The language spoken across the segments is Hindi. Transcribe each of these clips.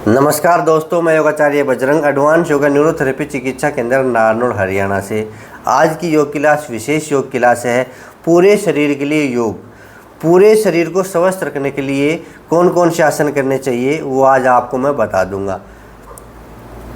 नमस्कार दोस्तों, मैं योगाचार्य बजरंग एडवांस योगा न्यूरोथेरेपी चिकित्सा केंद्र नारनौल हरियाणा से। आज की योग क्लास विशेष योग क्लास है। पूरे शरीर के लिए योग, पूरे शरीर को स्वस्थ रखने के लिए कौन कौन से आसन करने चाहिए वो आज आपको मैं बता दूंगा।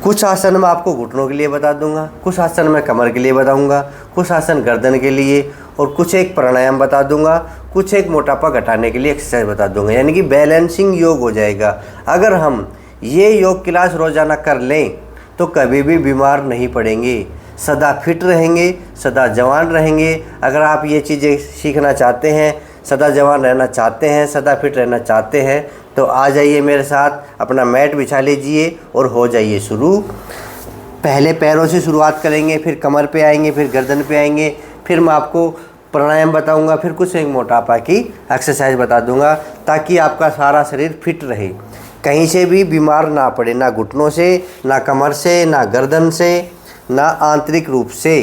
कुछ आसन मैं आपको घुटनों के लिए बता दूंगा, कुछ आसन मैं कमर के लिए बताऊंगा, कुछ आसन गर्दन के लिए और कुछ एक प्राणायाम बता दूंगा, कुछ एक मोटापा घटाने के लिए एक्सरसाइज बता दूंगा। यानी कि बैलेंसिंग योग हो जाएगा। अगर हम ये योग क्लास रोज़ाना कर लें तो कभी भी बीमार नहीं पड़ेंगे, सदा फिट रहेंगे, सदा जवान रहेंगे। अगर आप ये चीज़ें सीखना चाहते हैं, सदा जवान रहना चाहते हैं, सदा फिट रहना चाहते हैं तो आ जाइए मेरे साथ, अपना मैट बिछा लीजिए और हो जाइए शुरू। पहले पैरों से शुरुआत करेंगे, फिर कमर पे आएंगे, फिर गर्दन पे आएंगे, फिर मैं आपको प्राणायाम बताऊंगा, फिर कुछ एक मोटापा की एक्सरसाइज बता दूंगा ताकि आपका सारा शरीर फिट रहे, कहीं से भी बीमार ना पड़े, ना घुटनों से, ना कमर से, ना गर्दन से, ना आंतरिक रूप से।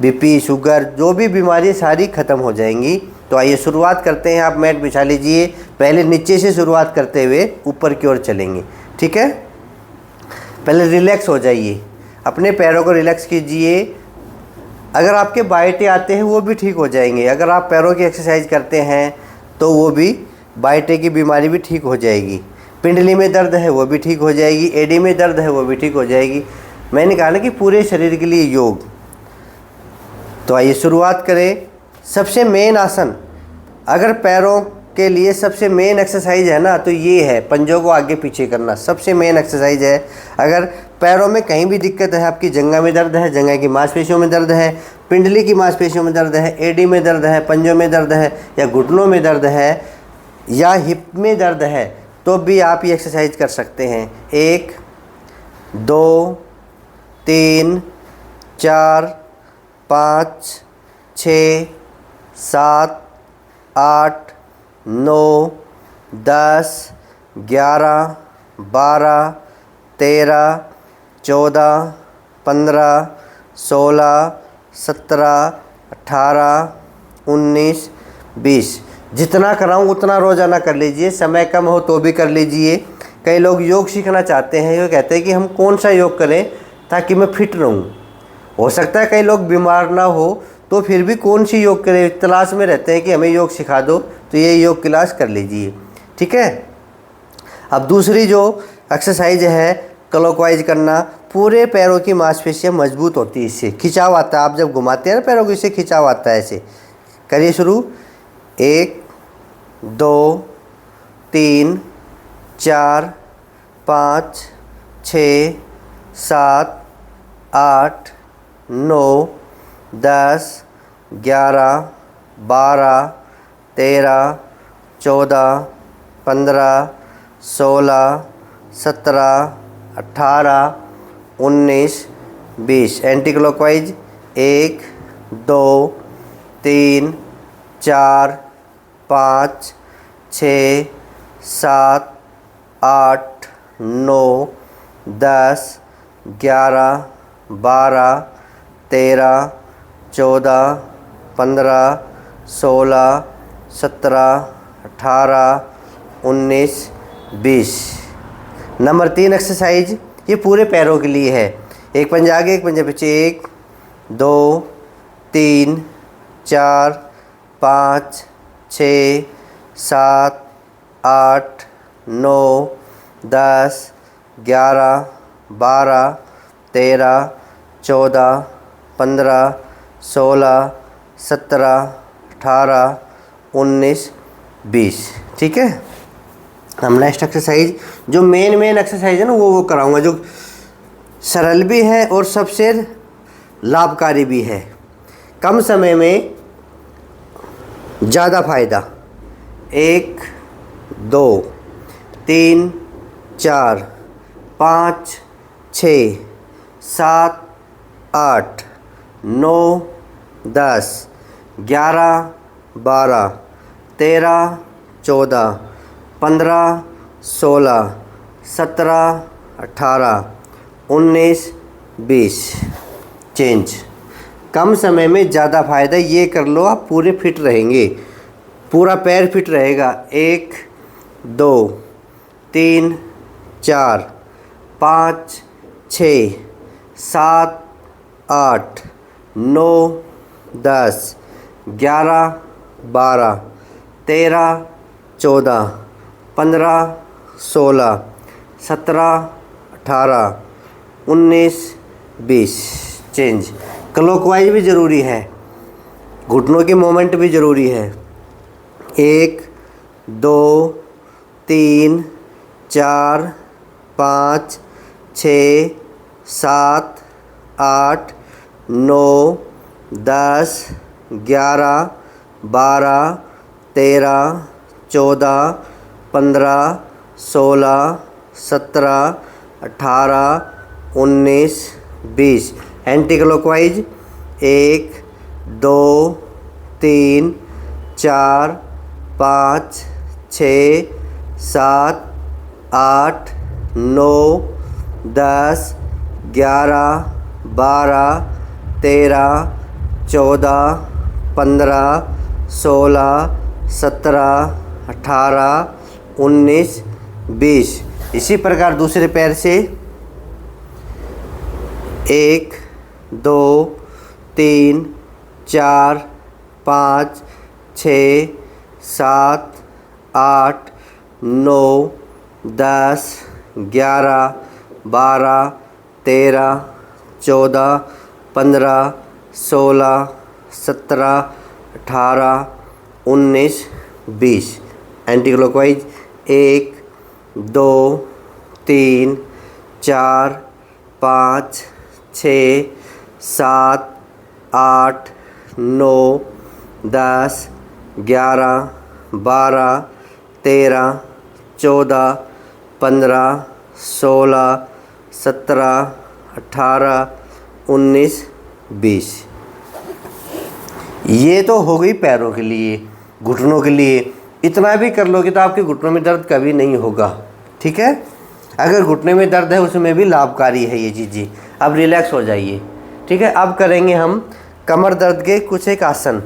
बीपी, शुगर, जो भी बीमारी सारी ख़त्म हो जाएंगी। तो आइए शुरुआत करते हैं। आप मैट बिछा लीजिए। पहले नीचे से शुरुआत करते हुए ऊपर की ओर चलेंगे, ठीक है। पहले रिलैक्स हो जाइए, अपने पैरों को रिलैक्स कीजिए। अगर आपके बायटे आते हैं वो भी ठीक हो जाएंगे। अगर आप पैरों की एक्सरसाइज करते हैं तो वो भी बायटे की बीमारी भी ठीक हो जाएगी। पिंडली में दर्द है वो भी ठीक हो जाएगी, एडी में दर्द है वो भी ठीक हो जाएगी। मैंने कहा ना कि पूरे शरीर के लिए योग। तो आइए शुरुआत करें। सबसे मेन आसन, अगर पैरों के लिए सबसे मेन एक्सरसाइज है ना तो ये है, पंजों को आगे पीछे करना सबसे मेन एक्सरसाइज है। अगर पैरों में कहीं भी दिक्कत है, आपकी जंघा में दर्द है, जंघा की मांसपेशियों में दर्द है, पिंडली की मांसपेशियों में दर्द है, एडी में दर्द है, पंजों में दर्द है, या घुटनों में दर्द है, या हिप में दर्द है, तो भी आप ये एक्सरसाइज कर सकते हैं। 1 2 3 4 5 6 7 8 9 10 11 12 13 14 15 16 17 18 19 20। जितना कराऊँ उतना रोज़ाना कर लीजिए। समय कम हो तो भी कर लीजिए। कई लोग योग सीखना चाहते हैं, ये कहते हैं कि हम कौन सा योग करें ताकि मैं फिट रहूँ। हो सकता है कई लोग बीमार ना हो तो फिर भी कौन सी योग करें, तलाश में रहते हैं कि हमें योग सिखा दो, तो ये योग क्लास कर लीजिए, ठीक है। अब दूसरी जो एक्सरसाइज है क्लॉकवाइज करना। पूरे पैरों की मांसपेशियाँ मजबूत होती है, इससे खिंचाव आता है। आप जब घुमाते हैं ना पैरों को, इससे खिंचाव आता है। ऐसे करिए शुरू। 1 2 3 4 5 6 7 8 9 10 11 12 13 14 15 16 17 18 19 20। Anti clockwise 1 2 3 4 5 6 7 8 9 10 11 12 13 14 15 16 17 18 19 20। नंबर 3 एक्सरसाइज ये पूरे पैरों के लिए है। एक पंजा आगे, एक पंजा पीछे। 1 2 3 4 5 6 7 8 9 10 11 12 13 14 15 16 17 18 19 20, ठीक है। हम नेक्स्ट एक्सरसाइज जो मेन एक्सरसाइज है ना वो कराऊंगा, जो सरल भी है और सबसे लाभकारी भी है। कम समय में ज़्यादा फायदा। 1 2 3 4 5 6 7 8 9 10 11 12 13 14 15 16 17 18 19 20। चेंज। कम समय में ज़्यादा फायदा, ये कर लो आप पूरे फिट रहेंगे, पूरा पैर फिट रहेगा। 1 2 3 4 5 6 7 8 9 10 11 12 13 14 15 16 17 18 19 20। चेंज। क्लॉकवाइज भी ज़रूरी है, घुटनों की मोमेंट भी ज़रूरी है। 1 2 3 4 5 6 7 8 9 10 11 12 13 14 15 16 17 18 19 20। Anti clockwise 1 2 3 4 5 6 7 8 9 10 11 12 13 14 15 16 17 18 19 20। इसी प्रकार दूसरे पैर से 1 2 3 4 5 6 7 8 9 10 11 12 13 14 15 16 17 18 19 20। Anti clockwise 1 2 3 4 5 6 7 8 9 10 11 12 13 14 15 16 17 18 19 20। ये तो हो गई पैरों के लिए। घुटनों के लिए इतना भी कर लोगे तो आपके घुटनों में दर्द कभी नहीं होगा। ठीक है, अगर घुटने में दर्द है उसमें भी लाभकारी है ये चीज़ें। अब रिलैक्स हो जाइए। ठीक है, अब करेंगे हम कमर दर्द के कुछ एक आसन।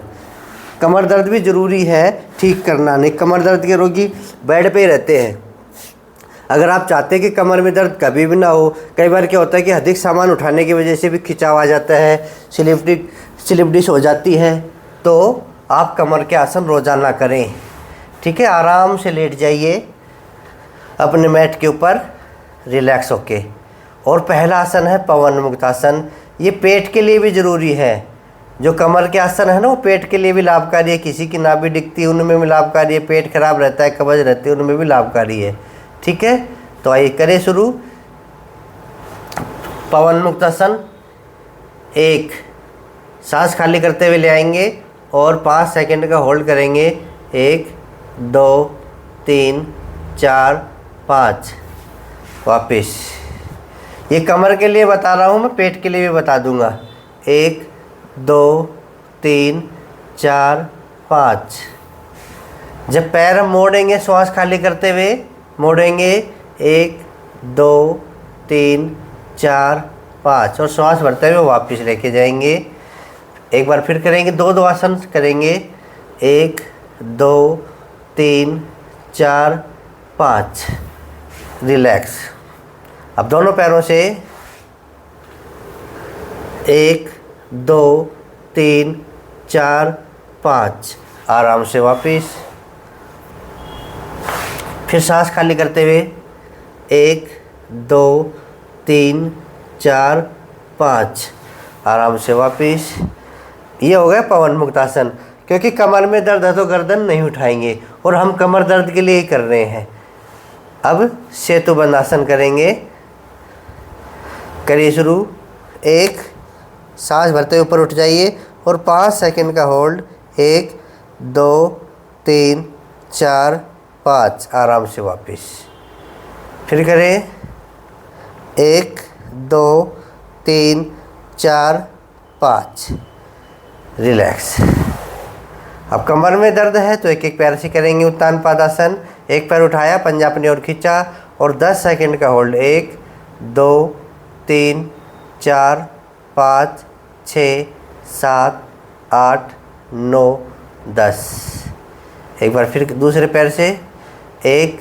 कमर दर्द भी ज़रूरी है ठीक करना। नहीं, कमर दर्द के रोगी बेड पे ही रहते हैं। अगर आप चाहते हैं कि कमर में दर्द कभी भी ना हो, कई बार क्या होता है कि अधिक सामान उठाने की वजह से भी खिंचाव आ जाता है, स्लिप डिस्क हो जाती है, तो आप कमर के आसन रोज़ाना करें। ठीक है, आराम से लेट जाइए अपने मैट के ऊपर रिलैक्स होके। और पहला आसन है पवन मुक्त आसन। ये पेट के लिए भी ज़रूरी है। जो कमर के आसन है ना, वो पेट के लिए भी लाभकारी है। किसी की नाभि दिखती है उनमें भी लाभकारी है, पेट खराब रहता है, कब्ज रहती है, उनमें भी लाभकारी है। ठीक है, तो आइए करें शुरू। पवन मुक्त आसन। 1 सांस खाली करते हुए ले आएंगे और 5 सेकंड का होल्ड करेंगे। 1 2 3 4 5। वापिस। ये कमर के लिए बता रहा हूँ, मैं पेट के लिए भी बता दूंगा। 1 2 3 4 5। जब पैर हम मोड़ेंगे श्वास खाली करते हुए मोड़ेंगे। 1 2 3 4 5 और श्वास भरते हुए वापस लेके जाएंगे। एक बार फिर करेंगे, दो आसन करेंगे। 1 2 3 4 5। रिलैक्स। अब दोनों पैरों से 1 2 3 4 5। आराम से वापस। फिर सांस खाली करते हुए 1 2 3 4 5। आराम से वापस। ये हो गया पवन मुक्त आसन। क्योंकि कमर में दर्द है तो गर्दन नहीं उठाएंगे और हम कमर दर्द के लिए ही कर रहे हैं। अब सेतुबंद आसन करेंगे। करिए शुरू। 1 सांस भरते हुए ऊपर उठ जाइए और 5 सेकंड का होल्ड। 1 2 3 4 5। आराम से वापस। फिर करें। 1 2 3 4 5। रिलैक्स। अब कमर में दर्द है तो एक एक पैर से करेंगे उत्तान पादासन। एक पैर उठाया, पंजा अपनी ओर खींचा और 10 सेकंड का होल्ड। 1 2 3 4 5 6 7 8 9 10। एक बार फिर दूसरे पैर से। 1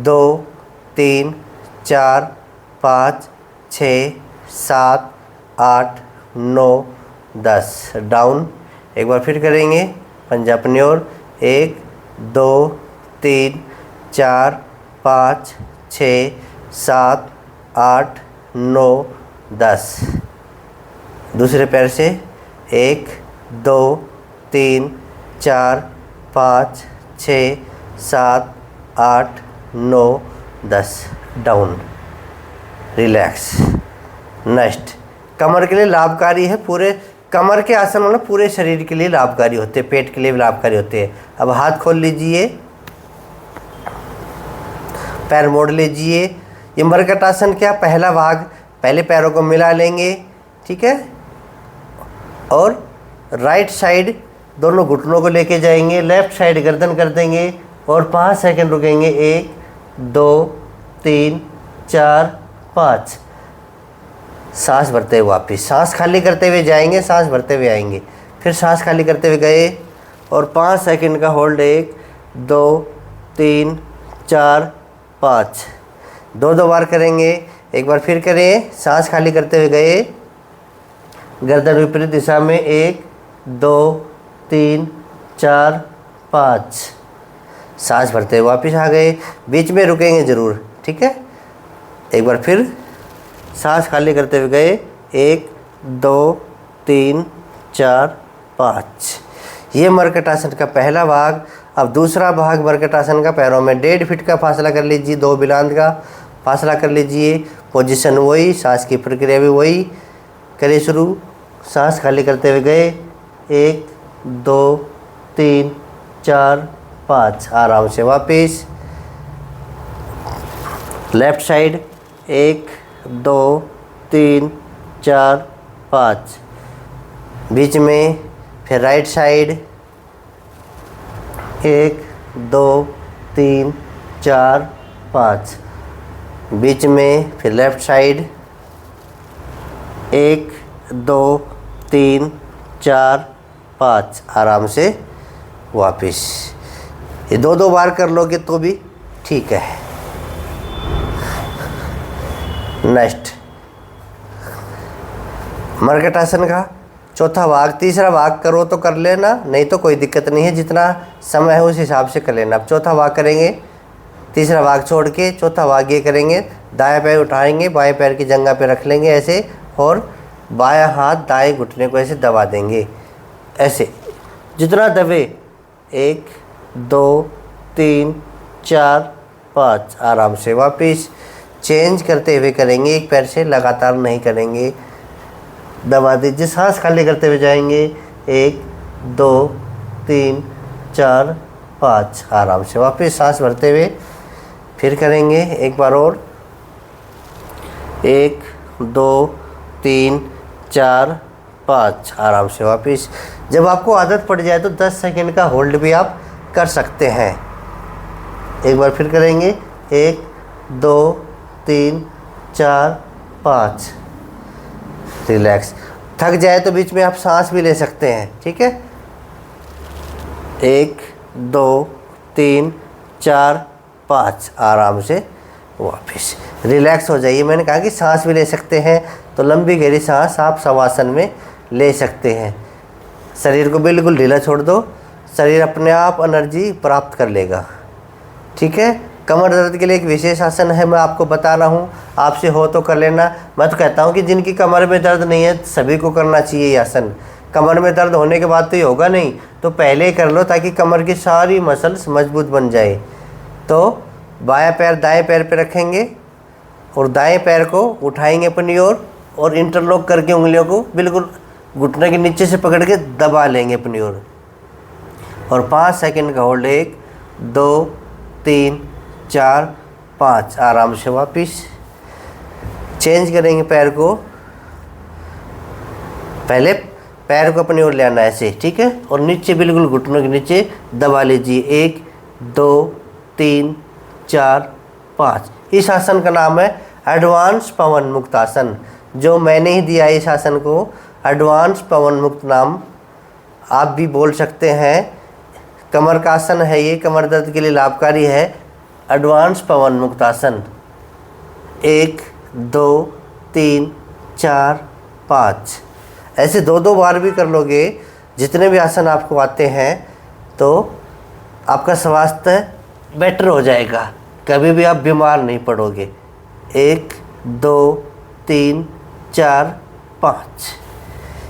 2 3 4 5 6 7 8 9 10 डाउन। एक बार फिर करेंगे, पंजा अपनी ओर। 1 2 3 4 5 6 7 8 9 10। दूसरे पैर से 1 2 3 4 5 6 7 8 9 10 डाउन, रिलैक्स। नेक्स्ट, कमर के लिए लाभकारी है। पूरे कमर के आसन मतलब पूरे शरीर के लिए लाभकारी होते हैं, पेट के लिए भी लाभकारी होते हैं। अब हाथ खोल लीजिए, पैर मोड़ लीजिए। ये मरकट आसन क्या, पहला भाग पहले पैरों को मिला लेंगे, ठीक है, और राइट साइड दोनों घुटनों को लेके जाएंगे, लेफ्ट साइड गर्दन कर देंगे और 5 सेकंड रुकेंगे। 1 2 3 4 5। सांस भरते हुए वापिस, सांस खाली करते हुए जाएंगे, सांस भरते हुए आएंगे, फिर सांस खाली करते हुए गए और 5 सेकंड का होल्ड। 1 2 3 4 5। 2 बार करेंगे। एक बार फिर करें, सांस खाली करते हुए गए, गर्दन विपरीत दिशा में। 1 2 3 4 5। सांस भरते हुए वापस आ गए, बीच में रुकेंगे ज़रूर, ठीक है। एक बार फिर सांस खाली करते हुए गए। 1 2 3 4 5। ये मरकट आसन का पहला भाग। अब दूसरा भाग मरकट आसन का, पैरों में 1.5 फीट का फासला कर लीजिए, 2 बिलांद का फासला कर लीजिए। पोजीशन वही, सांस की प्रक्रिया भी वही। करिए शुरू। सांस खाली करते हुए गए। 1 2 3 4 5। आराम से वापस लेफ्ट साइड। 1 2 3 4 5। बीच में फिर राइट साइड। 1 2 3 4 5। बीच में फिर लेफ्ट साइड। 1 2 3 4 5। आराम से वापस। ये 2 बार कर लोगे तो भी ठीक है। नेक्स्ट, मरकट आसन का चौथा भाग। तीसरा भाग करो तो कर लेना, नहीं तो कोई दिक्कत नहीं है, जितना समय है उस हिसाब से कर लेना। अब चौथा भाग करेंगे, तीसरा भाग छोड़ के चौथा भाग ये करेंगे। दाएं पैर उठाएंगे, बाएं पैर की जंघा पे रख लेंगे ऐसे, और बायां हाथ दाएं घुटने को ऐसे दबा देंगे, ऐसे जितना दबे। 1 2 3 4 5। आराम से वापस चेंज करते हुए करेंगे, एक पैर से लगातार नहीं करेंगे। दबा दीजिए, सांस खाली करते हुए जाएंगे। 1 2 3 4 5। आराम से वापस सांस भरते हुए फिर करेंगे एक बार और। 1 2 3 4 5। आराम से वापस। जब आपको आदत पड़ जाए तो 10 सेकंड का होल्ड भी आप कर सकते हैं। एक बार फिर करेंगे। 1 2 3 4 5। रिलैक्स। थक जाए तो बीच में आप सांस भी ले सकते हैं, ठीक है। 1 2 3 4 5। आराम से वापस रिलैक्स हो जाइए। मैंने कहा कि सांस भी ले सकते हैं, तो लंबी गहरी सांस आप शवासन में ले सकते हैं। शरीर को बिल्कुल ढीला छोड़ दो, शरीर अपने आप एनर्जी प्राप्त कर लेगा, ठीक है। कमर दर्द के लिए एक विशेष आसन है, मैं आपको बता रहा हूँ, आपसे हो तो कर लेना। मैं तो कहता हूँ कि जिनकी कमर में दर्द नहीं है सभी को करना चाहिए ये आसन। कमर में दर्द होने के बाद तो ये होगा नहीं, तो पहले ही कर लो ताकि कमर की सारी मसल्स मजबूत बन जाए। तो बायां पैर दाएं पैर पे रखेंगे और दाएं पैर को उठाएंगे अपनी ओर और इंटरलॉक करके उंगलियों को बिल्कुल घुटने के नीचे से पकड़ के दबा लेंगे अपनी ओर, और 5 सेकंड का होल्ड। 1 2 3 4 5। आराम से वापिस चेंज करेंगे पैर को। पहले पैर को अपनी ओर ले आना ऐसे, ठीक है, और नीचे बिल्कुल घुटनों के नीचे दबा लीजिए। 1 2 3 4 5। इस आसन का नाम है एडवांस पवन मुक्त आसन। जो मैंने ही दिया है इस आसन को, एडवांस पवन मुक्त नाम आप भी बोल सकते हैं। कमर का आसन है ये, कमर दर्द के लिए लाभकारी है। एडवांस पवन मुक्त आसन। 1 2 3 4 5। ऐसे 2-2 बार भी कर लोगे, जितने भी आसन आपको आते हैं, तो आपका स्वास्थ्य बेटर हो जाएगा, कभी भी आप बीमार नहीं पड़ोगे। 1 2 3 4 5,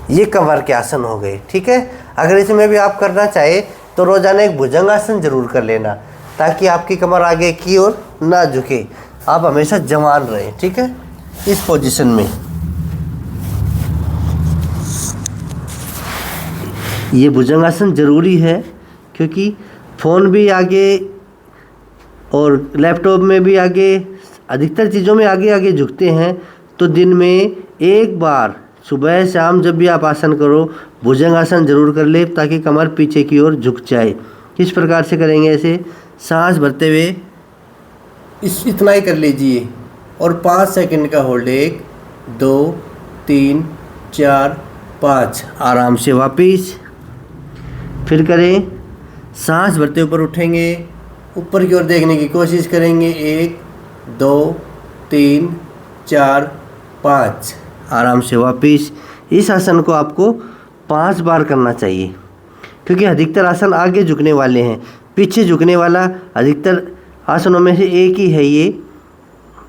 ये कमर के आसन हो गए। ठीक है, अगर इसमें भी आप करना चाहे तो रोज़ाना एक भुजंगासन जरूर कर लेना, ताकि आपकी कमर आगे की ओर ना झुके, आप हमेशा जवान रहें। ठीक है, इस पोजीशन में ये भुजंगासन ज़रूरी है, क्योंकि फ़ोन भी आगे और लैपटॉप में भी आगे, अधिकतर चीज़ों में आगे आगे झुकते हैं। तो दिन में एक बार सुबह शाम जब भी आप आसन करो, भुजंगासन जरूर कर ले, ताकि कमर पीछे की ओर झुक जाए। किस प्रकार से करेंगे? ऐसे सांस भरते हुए इतना ही कर लीजिए और 5 सेकंड का होल्ड। 1 2 3 4 5, आराम से वापिस फिर करें। सांस भरते ऊपर उठेंगे, ऊपर की ओर देखने की कोशिश करेंगे। 1 2 3 4 5, आराम से वापिस। इस आसन को आपको 5 बार करना चाहिए, क्योंकि अधिकतर आसन आगे झुकने वाले हैं, पीछे झुकने वाला अधिकतर आसनों में से एक ही है ये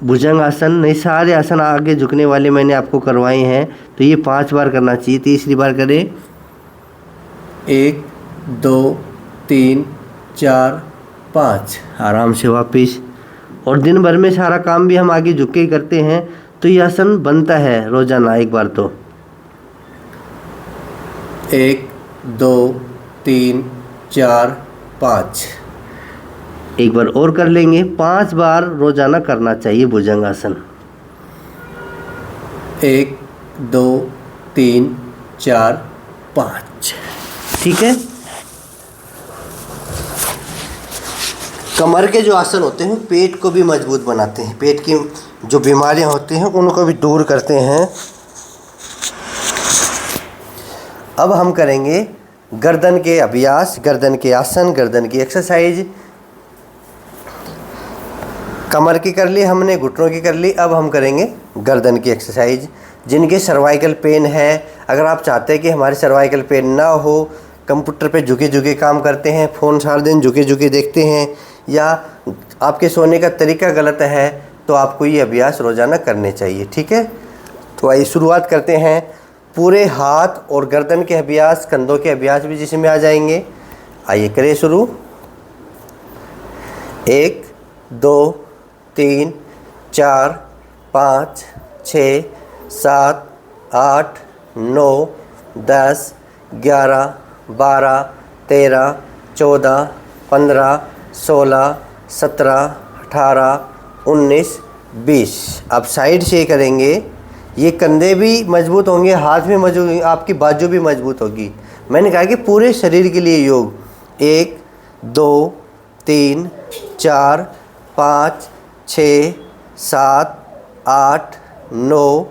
भुजंग आसन। नहीं, सारे आसन आगे झुकने वाले मैंने आपको करवाए हैं, तो ये 5 बार करना चाहिए। तीसरी बार करें। 1 2 3 4 5, आराम से वापिस। और दिन भर में सारा काम भी हम आगे झुक के ही करते हैं, तो ये आसन बनता है रोजाना एक बार। तो 1 2 3 4 5, एक बार और कर लेंगे। 5 बार रोजाना करना चाहिए भुजंगासन। 1 2 3 4 5, ठीक है। कमर के जो आसन होते हैं पेट को भी मजबूत बनाते हैं, पेट की जो बीमारियां होती हैं उनको भी दूर करते हैं। अब हम करेंगे गर्दन के अभ्यास, गर्दन के आसन, गर्दन की एक्सरसाइज। कमर की कर ली हमने, घुटनों की कर ली, अब हम करेंगे गर्दन की एक्सरसाइज। जिनके सर्वाइकल पेन है, अगर आप चाहते हैं कि हमारे सर्वाइकल पेन ना हो, कंप्यूटर पे झुके झुके काम करते हैं, फ़ोन सारा दिन झुके झुके देखते हैं, या आपके सोने का तरीका गलत है, तो आपको ये अभ्यास रोज़ाना करने चाहिए। ठीक है, तो आइए शुरुआत करते हैं। पूरे हाथ और गर्दन के अभ्यास, कंधों के अभ्यास भी जिसमें आ जाएंगे। आइए करें शुरू। 1 2 3 4 5 6 7 8 9 10 11 12 13 14 15 16 17 18 19 20। अब साइड से करेंगे। ये कंधे भी मजबूत होंगे, हाथ भी मजबूत होंगे, आपकी बाजू भी मजबूत होगी। मैंने कहा कि पूरे शरीर के लिए योग। 1 2 3 4 5 6 7 8 9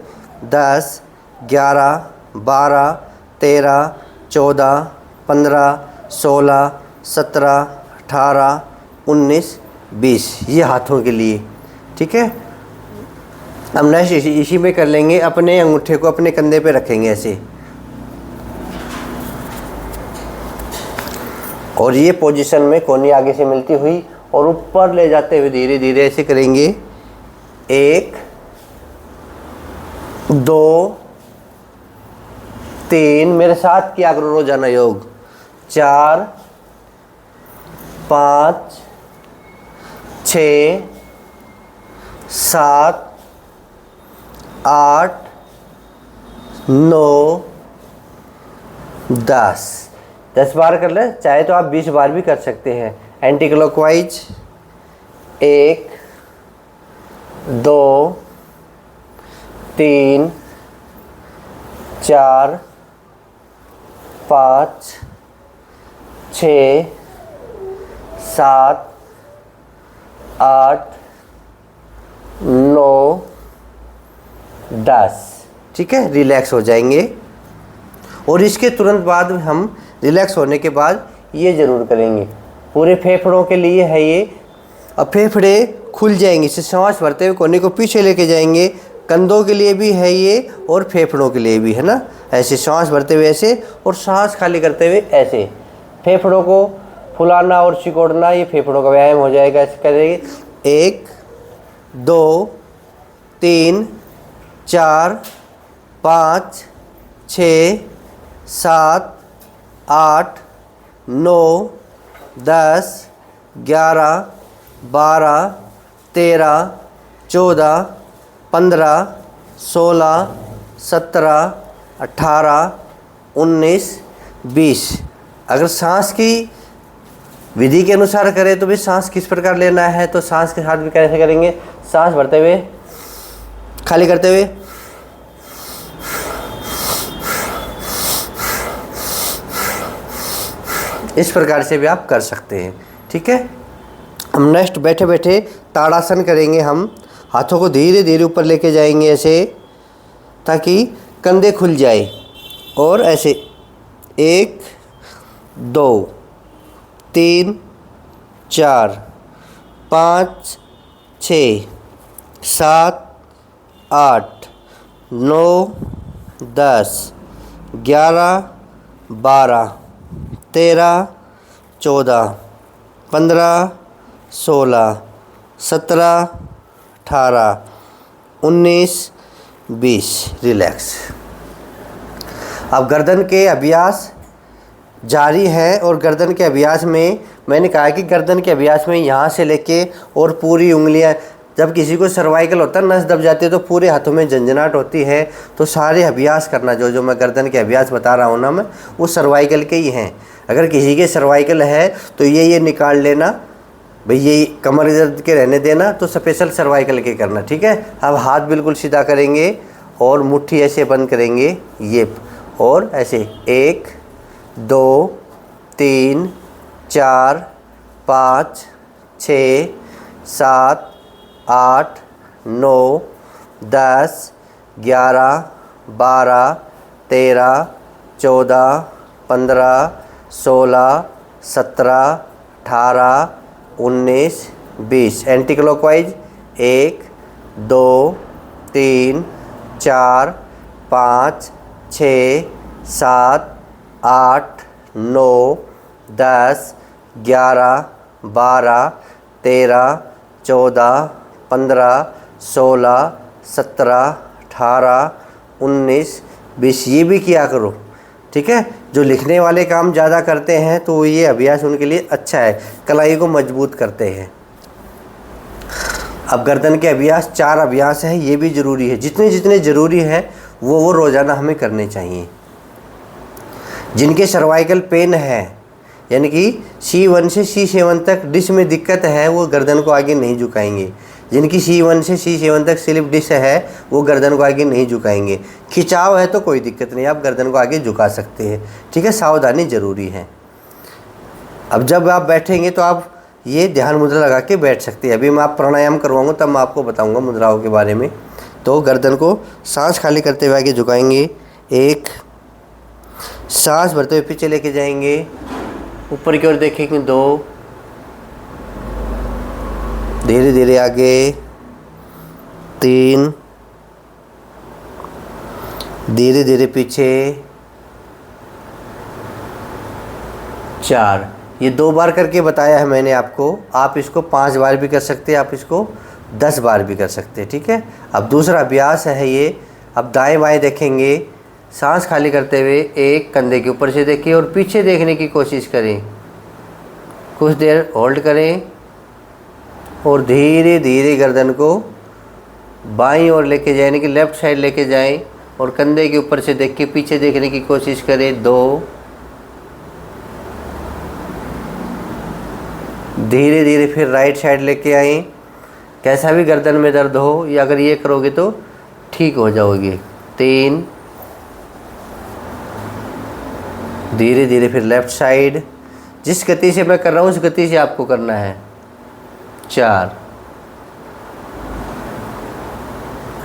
10 11 12 13 14 15 16 17 18 19 20, ये हाथों के लिए। ठीक है, हम नेक्स्ट इसी में कर लेंगे। अपने अंगूठे को अपने कंधे पे रखेंगे ऐसे, और ये पोजीशन में कोहनी आगे से मिलती हुई और ऊपर ले जाते हुए धीरे धीरे ऐसे करेंगे। 1 2 3, मेरे साथ किया करो रोजाना योग। 4 5 6 7 8 9 10 बार कर ले, चाहे तो आप 20 बार भी कर सकते हैं। Anti clockwise. 1 2 3 4 5 6 7 8 9 10। ठीक है, रिलैक्स हो जाएंगे। और इसके तुरंत बाद हम रिलैक्स होने के बाद ये ज़रूर करेंगे। पूरे फेफड़ों के लिए है ये। अब फेफड़े खुल जाएंगे। इससे सांस भरते हुए कोहनी को पीछे लेके जाएंगे। कंधों के लिए भी है ये और फेफड़ों के लिए भी है ना। ऐसे सांस भरते हुए ऐसे और सांस खाली करते हुए ऐसे। फेफड़ों को फुलाना और सिकोड़ना, ये फेफड़ों का व्यायाम हो जाएगा। ऐसे करेंगे 1 2 3 4 5 6 7 8 9 10 11 12 13 14 15 16 17 18 19 20। अगर सांस की विधि के अनुसार करें तो भी सांस किस प्रकार लेना है, तो सांस के साथ भी कैसे करेंगे, सांस भरते हुए खाली करते हुए इस प्रकार से भी आप कर सकते हैं। ठीक है। हम नेक्स्ट बैठे बैठे ताड़ासन करेंगे। हम हाथों को धीरे धीरे ऊपर लेके जाएंगे ऐसे, ताकि कंधे खुल जाए। और ऐसे 1 2 3 4 5 6 7 8 9 10 11 12 13 14 15 16 17 18 19 20। रिलैक्स। अब गर्दन के अभ्यास जारी है। और गर्दन के अभ्यास में मैंने कहा कि गर्दन के अभ्यास में यहाँ से लेके और पूरी उंगलियाँ, जब किसी को सर्वाइकल होता है, नस दब जाती है तो पूरे हाथों में झंझनाहट होती है, तो सारे अभ्यास करना जो मैं गर्दन के अभ्यास बता रहा हूँ ना मैं, वो सर्वाइकल के ही हैं। अगर किसी के सर्वाइकल है तो ये निकाल लेना भाई, ये कमर दर्द के रहने देना, तो स्पेशल सर्वाइकल के करना। ठीक है। अब हाथ बिल्कुल सीधा करेंगे और मुट्ठी ऐसे बंद करेंगे ये, और ऐसे 1 2 3 4 5 6 7 8 9 10 11 12 13 14 15 16 17 18 19 20। Anti clockwise 1 2 3 4 5 6 7 8 9 10 11 12 13 14 15 16 17 18 19 20। ये भी किया करो। ठीक है। जो लिखने वाले काम ज़्यादा करते हैं तो ये अभ्यास उनके लिए अच्छा है, कलाई को मजबूत करते हैं। अब गर्दन के अभ्यास 4 अभ्यास है, ये भी ज़रूरी है। जितने जितने ज़रूरी है वो रोज़ाना हमें करने चाहिए। जिनके सर्वाइकल पेन है, यानी कि C1 से C7 तक डिस्क में दिक्कत है, वो गर्दन को आगे नहीं झुकाएंगे। जिनकी C1 से C7 तक स्लिप डिस्क है, वो गर्दन को आगे नहीं झुकाएंगे। खिंचाव है तो कोई दिक्कत नहीं, आप गर्दन को आगे झुका सकते हैं। ठीक है। सावधानी ज़रूरी है। अब जब आप बैठेंगे तो आप ये ध्यान मुद्रा लगा के बैठ सकते हैं। अभी मैं आप प्राणायाम करवाऊँगा तब मैं आपको बताऊँगा मुद्राओं के बारे में। तो गर्दन को सांस खाली करते हुए आगे झुकाएंगे, 1 सांस भरते हुए पीछे लेके जाएंगे, ऊपर की ओर देखेंगे, 2 धीरे धीरे आगे, 3 धीरे धीरे पीछे, 4। ये 2 बार करके बताया है मैंने आपको। आप इसको 5 बार भी कर सकते हैं, आप इसको 10 बार भी कर सकते हैं। ठीक है। अब दूसरा अभ्यास है ये। अब दाएं बाएं देखेंगे, सांस खाली करते हुए 1 कंधे के ऊपर से देखिए और पीछे देखने की कोशिश करें। कुछ देर होल्ड करें और धीरे धीरे गर्दन को बाईं ओर लेके जाए, यानी कि लेफ़्ट साइड लेके जाएं और कंधे के ऊपर से देख के पीछे देखने की कोशिश करें। 2 धीरे धीरे फिर राइट साइड लेके आएं। कैसा भी गर्दन में दर्द हो, या अगर ये करोगे तो ठीक हो जाओगे। 3 धीरे धीरे फिर लेफ़्ट साइड। जिस गति से मैं कर रहा हूँ उस गति से आपको करना है। 4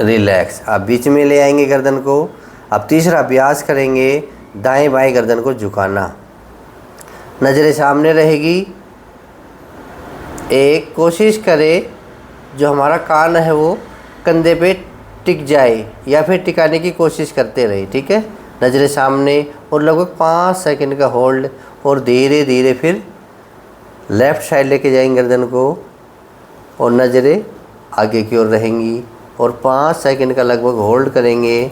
रिलैक्स। आप बीच में ले आएंगे गर्दन को। अब तीसरा अभ्यास करेंगे, दाएं बाएं गर्दन को झुकाना, नज़रें सामने रहेगी। 1 कोशिश करें जो हमारा कान है वो कंधे पे टिक जाए या फिर टिकाने की कोशिश करते रहे, ठीक है। नज़रें सामने और लगभग 5 सेकंड का होल्ड, और धीरे धीरे फिर लेफ़्ट साइड लेके जाएंगे गर्दन को, और नज़रें आगे की ओर रहेंगी और 5 सेकंड का लगभग होल्ड करेंगे।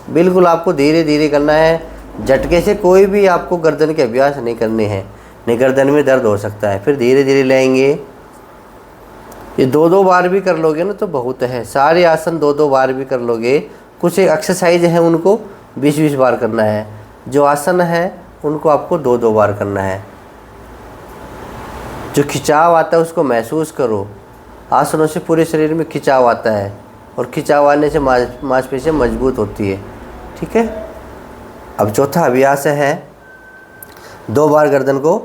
बिल्कुल आपको धीरे धीरे करना है, झटके से कोई भी आपको गर्दन के अभ्यास नहीं करने हैं, नहीं गर्दन में दर्द हो सकता है। फिर धीरे धीरे लेंगे, ये 2-2 बार भी कर लोगे ना तो बहुत है। सारे आसन 2-2 बार भी कर लोगे। कुछ एक एक्सरसाइज है उनको 20-20 बार करना है, जो आसन है उनको आपको 2-2 बार करना है। जो खिंचाव आता है उसको महसूस करो। आसनों से पूरे शरीर में खिंचाव आता है और खिंचाव आने से मांसपेशियाँ मजबूत होती है, ठीक है। अब चौथा अभ्यास है, 2 बार गर्दन को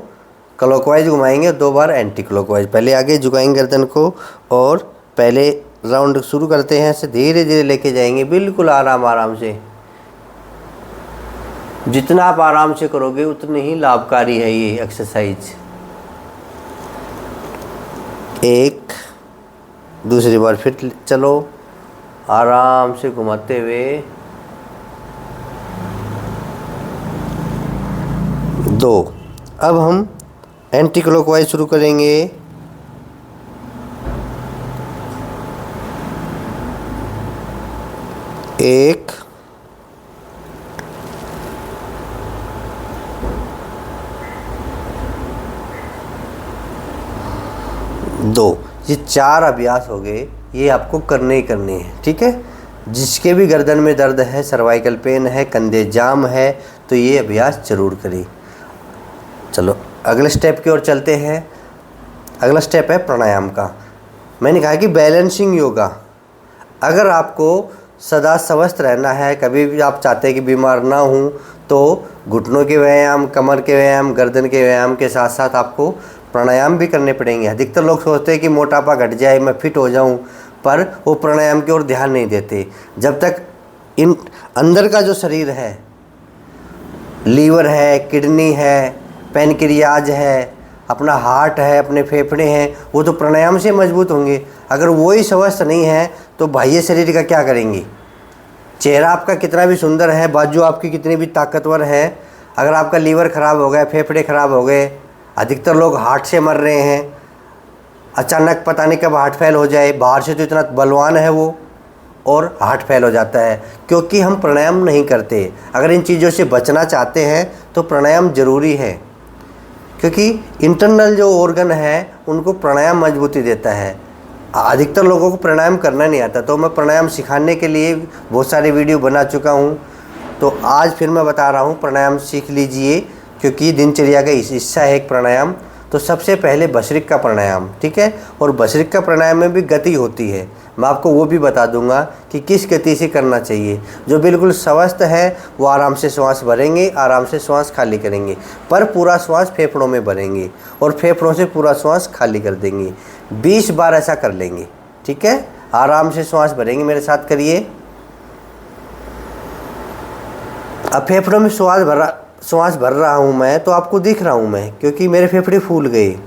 क्लॉकवाइज घुमाएंगे, 2 बार एंटी क्लॉकवाइज। पहले आगे झुकाएंगे गर्दन को और पहले राउंड शुरू करते हैं, ऐसे धीरे धीरे लेके जाएंगे, बिल्कुल आराम आराम से। जितना आप आराम से करोगे उतनी ही लाभकारी है ये एक्सरसाइज। एक, दूसरी बार फिर चलो आराम से घुमाते हुए। 2, अब हम एंटी क्लॉकवाइज शुरू करेंगे। 1, 2, ये 4 अभ्यास हो गए। ये आपको करने ही करने हैं, ठीक है। जिसके भी गर्दन में दर्द है, सर्वाइकल पेन है, कंधे जाम है, तो ये अभ्यास ज़रूर करें। चलो अगले स्टेप की ओर चलते हैं। अगला स्टेप है प्राणायाम का। मैंने कहा कि बैलेंसिंग योगा। अगर आपको सदा स्वस्थ रहना है, कभी भी आप चाहते हैं कि बीमार ना हूँ, तो घुटनों के व्यायाम, कमर के व्यायाम, गर्दन के व्यायाम के साथ साथ आपको प्राणायाम भी करने पड़ेंगे। अधिकतर लोग सोचते हैं कि मोटापा घट जाए, मैं फिट हो जाऊं, पर वो प्राणायाम की ओर ध्यान नहीं देते। जब तक इन अंदर का जो शरीर है, लीवर है, किडनी है, पैनक्रियाज है, अपना हार्ट है, अपने फेफड़े हैं, वो तो प्राणायाम से मजबूत होंगे। अगर वो ही स्वस्थ नहीं है तो बाह्य शरीर का क्या करेंगे। चेहरा आपका कितना भी सुंदर है, बाजू आपकी कितनी भी ताकतवर है, अगर आपका लीवर ख़राब हो गया, फेफड़े ख़राब हो गए, अधिकतर लोग हार्ट से मर रहे हैं। अचानक पता नहीं कब हार्ट फेल हो जाए, बाहर से तो इतना बलवान है वो, और हार्ट फेल हो जाता है क्योंकि हम प्राणायाम नहीं करते। अगर इन चीज़ों से बचना चाहते हैं तो प्राणायाम ज़रूरी है, क्योंकि इंटरनल जो ऑर्गन है उनको प्राणायाम मजबूती देता है। अधिकतर लोगों को प्राणायाम करना नहीं आता, तो मैं प्राणायाम सिखाने के लिए बहुत सारे वीडियो बना चुका हूँ। तो आज फिर मैं बता रहा हूँ, प्राणायाम सीख लीजिए, क्योंकि दिनचर्या का हिस्सा है एक प्राणायाम। तो सबसे पहले भस्त्रिका का प्राणायाम, ठीक है। और भस्त्रिका का प्राणायाम में भी गति होती है, मैं आपको वो भी बता दूंगा कि किस गति से करना चाहिए। जो बिल्कुल स्वस्थ है वो आराम से श्वास भरेंगे, आराम से श्वास खाली करेंगे, पर पूरा श्वास फेफड़ों में भरेंगे और फेफड़ों से पूरा श्वास खाली कर देंगे। 20 बार ऐसा कर लेंगे, ठीक है। आराम से श्वास भरेंगे, मेरे साथ करिए। अब फेफड़ों में श्वास भर रहा हूँ मैं, तो आपको दिख रहा हूँ मैं, क्योंकि मेरे फेफड़े फूल गए।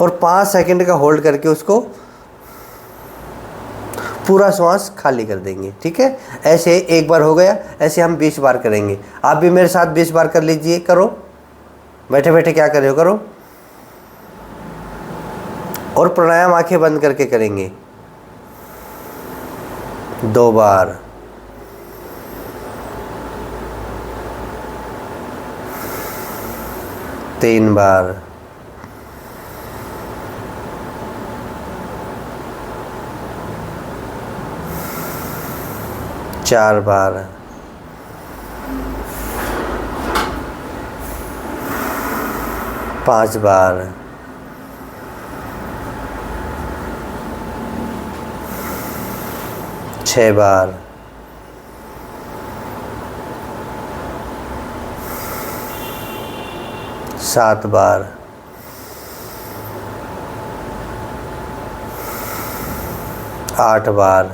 और 5 सेकंड का होल्ड करके उसको पूरा श्वास खाली कर देंगे, ठीक है। ऐसे एक बार हो गया, ऐसे हम 20 बार करेंगे। आप भी मेरे साथ 20 बार कर लीजिए। करो, बैठे बैठे क्या कर रहे हो, करो। और प्राणायाम आंखें बंद करके करेंगे। 2 बार, 3 बार, 4 बार, 5 बार, 6 बार, 7 बार, 8 बार,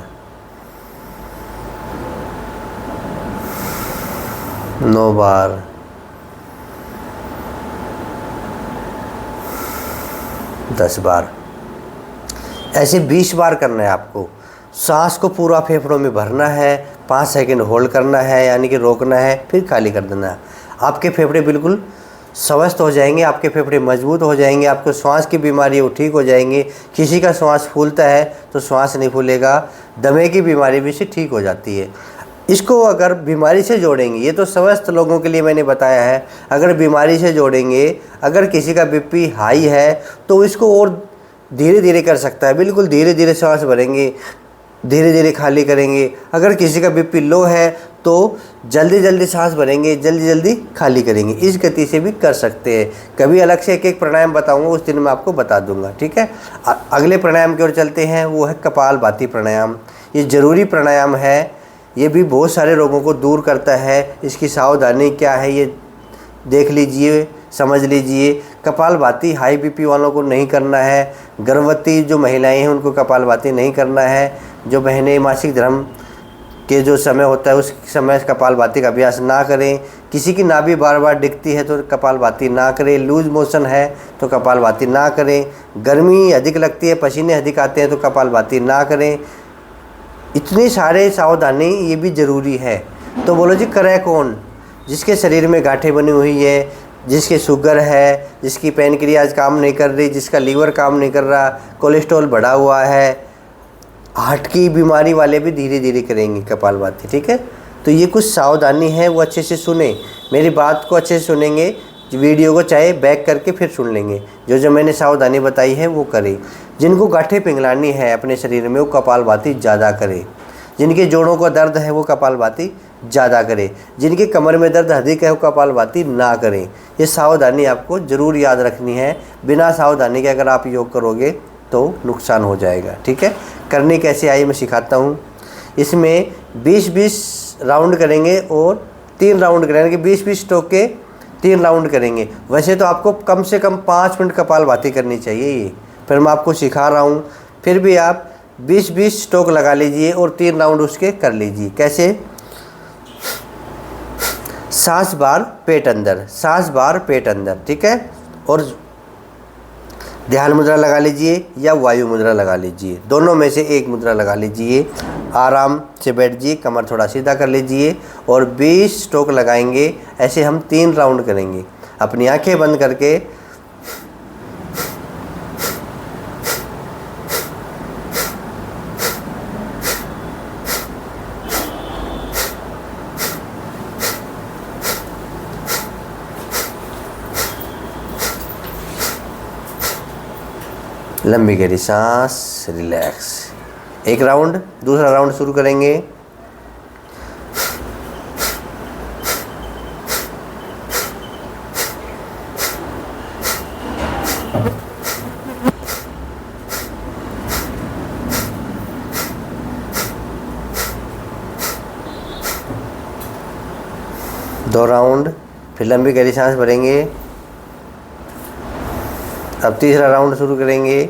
9 बार, 10 बार। ऐसे 20 बार करना है आपको। सांस को पूरा फेफड़ों में भरना है, 5 सेकंड होल्ड करना है यानी कि रोकना है, फिर खाली कर देना है। आपके फेफड़े बिल्कुल स्वस्थ हो जाएंगे, आपके फेफड़े मजबूत हो जाएंगे, आपको श्वास की बीमारी वो ठीक हो जाएंगी। किसी का श्वास फूलता है तो श्वास नहीं फूलेगा, दमे की बीमारी भी से ठीक हो जाती है। इसको अगर बीमारी से जोड़ेंगे, ये तो स्वस्थ लोगों के लिए मैंने बताया है, अगर बीमारी से जोड़ेंगे, अगर किसी का बीपी हाई है तो इसको और धीरे धीरे कर सकता है। बिल्कुल धीरे धीरे सांस भरेंगे, धीरे धीरे खाली करेंगे। अगर किसी का बीपी लो है तो जल्दी जल्दी सांस भरेंगे, जल्दी जल्दी खाली करेंगे। इस गति से भी कर सकते हैं। कभी अलग से एक एक प्राणायाम बताऊंगा, उस दिन मैं आपको बता दूंगा, ठीक है। अगले प्राणायाम की ओर चलते हैं, वो है कपालभाति प्राणायाम। ये ज़रूरी प्राणायाम है, ये भी बहुत सारे रोगों को दूर करता है। इसकी सावधानी क्या है ये देख लीजिए, समझ लीजिए। कपालभाति हाई बीपी वालों को नहीं करना है। गर्भवती जो महिलाएं हैं उनको कपालभाति नहीं करना है। जो बहनें मासिक धर्म के जो समय होता है उस समय कपालभाति का अभ्यास ना करें। किसी की नाभि बार बार दिखती है तो कपालभाति ना करें। लूज मोशन है तो कपालभाति ना करें। गर्मी अधिक लगती है, पसीने अधिक आते हैं तो कपालभाति ना करें। इतने सारे सावधानी ये भी ज़रूरी है। तो बोलो जी करे कौन? जिसके शरीर में गांठें बनी हुई है, जिसके शुगर है, जिसकी पैनक्रियाज काम नहीं कर रही, जिसका लीवर काम नहीं कर रहा, कोलेस्ट्रॉल बढ़ा हुआ है, हार्ट की बीमारी वाले भी धीरे धीरे करेंगे कपालभाति, ठीक है। तो ये कुछ सावधानी है, वो अच्छे से सुने, मेरी बात को अच्छे से सुनेंगे, वीडियो को चाहे बैक करके फिर सुन लेंगे। जो जो मैंने सावधानी बताई है वो करें। जिनको गांठें पिघलानी है अपने शरीर में वो कपालभाति ज़्यादा करें। जिनके जोड़ों का दर्द है वो कपालभाति ज़्यादा करें। जिनके कमर में दर्द अधिक है वो कपालभाति ना करें। ये सावधानी आपको ज़रूर याद रखनी है। बिना सावधानी के अगर आप योग करोगे तो नुकसान हो जाएगा, ठीक है। करनी कैसे आई मैं सिखाता हूँ। इसमें 20-20 राउंड करेंगे और 3 राउंड करेंगे। 20-20 स्ट्रोक के 3 राउंड करेंगे। वैसे तो आपको कम से कम 5 मिनट कपालभाति करनी चाहिए ये, फिर मैं आपको सिखा रहा हूँ। फिर भी आप 20-20 स्ट्रोक लगा लीजिए और 3 राउंड उसके कर लीजिए। कैसे? सांस बाहर पेट अंदर, सांस बाहर पेट अंदर, ठीक है। और ध्यान मुद्रा लगा लीजिए या वायु मुद्रा लगा लीजिए, दोनों में से एक मुद्रा लगा लीजिए। आराम से बैठिए, कमर थोड़ा सीधा कर लीजिए और 20 स्ट्रोक लगाएंगे। ऐसे हम 3 राउंड करेंगे। अपनी आंखें बंद करके लंबी गहरी सांस, रिलैक्स। एक राउंड, दूसरा राउंड शुरू करेंगे। दो राउंड, फिर लंबी गहरी सांस भरेंगे। अब तीसरा राउंड शुरू करेंगे।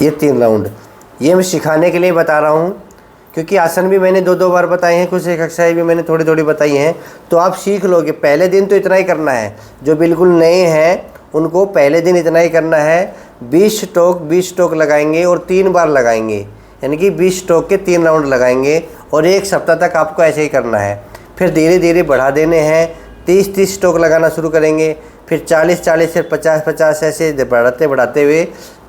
ये 3 राउंड, ये मैं सिखाने के लिए बता रहा हूँ क्योंकि आसन भी मैंने 2-2 बार बताए हैं, कुछ एक एक्सरसाइज भी मैंने थोड़ी थोड़ी बताई हैं, तो आप सीख लोगे। पहले दिन तो इतना ही करना है। जो बिल्कुल नए हैं उनको पहले दिन इतना ही करना है। 20 स्ट्रोक लगाएंगे और 3 बार लगाएंगे, यानी कि 20 स्ट्रोक के 3 राउंड लगाएंगे और 1 सप्ताह तक आपको ऐसे ही करना है। फिर धीरे धीरे बढ़ा देने हैं। 30-30 स्ट्रोक लगाना शुरू करेंगे, फिर 40-40, फिर 50-50, ऐसे बढ़ाते बढ़ाते हुए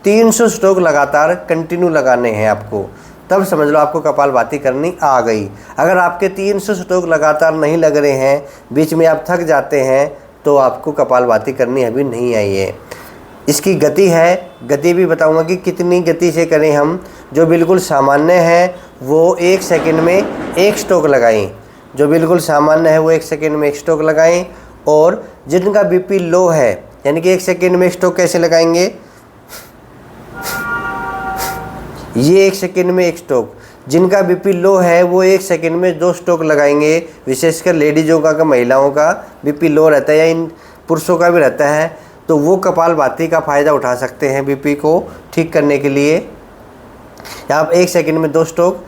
300 स्ट्रोक लगातार कंटिन्यू लगाने हैं आपको। तब समझ लो आपको कपालभाति करनी आ गई। अगर आपके 300 स्ट्रोक लगातार नहीं लग रहे हैं, बीच में आप थक जाते हैं, तो आपको कपालभाति करनी अभी नहीं आई है। इसकी गति है, गति भी बताऊंगा कि कितनी गति से करें हम। जो बिल्कुल सामान्य है वो 1 सेकंड में 1 स्ट्रोक लगाएं। जो बिल्कुल सामान्य है वो 1 सेकंड में 1 स्ट्रोक लगाएं। और जिनका बीपी लो है, यानी कि 1 सेकंड में 1 स्ट्रोक कैसे लगाएंगे, ये 1 सेकंड में 1 स्ट्रोक। जिनका बीपी लो है वो 1 सेकंड में 2 स्ट्रोक लगाएंगे। विशेषकर लेडीज़ों का महिलाओं का बीपी लो रहता है या इन पुरुषों का भी रहता है, तो वो कपालभाति का फ़ायदा उठा सकते हैं बीपी को ठीक करने के लिए। आप 1 सेकंड में 2 स्ट्रोक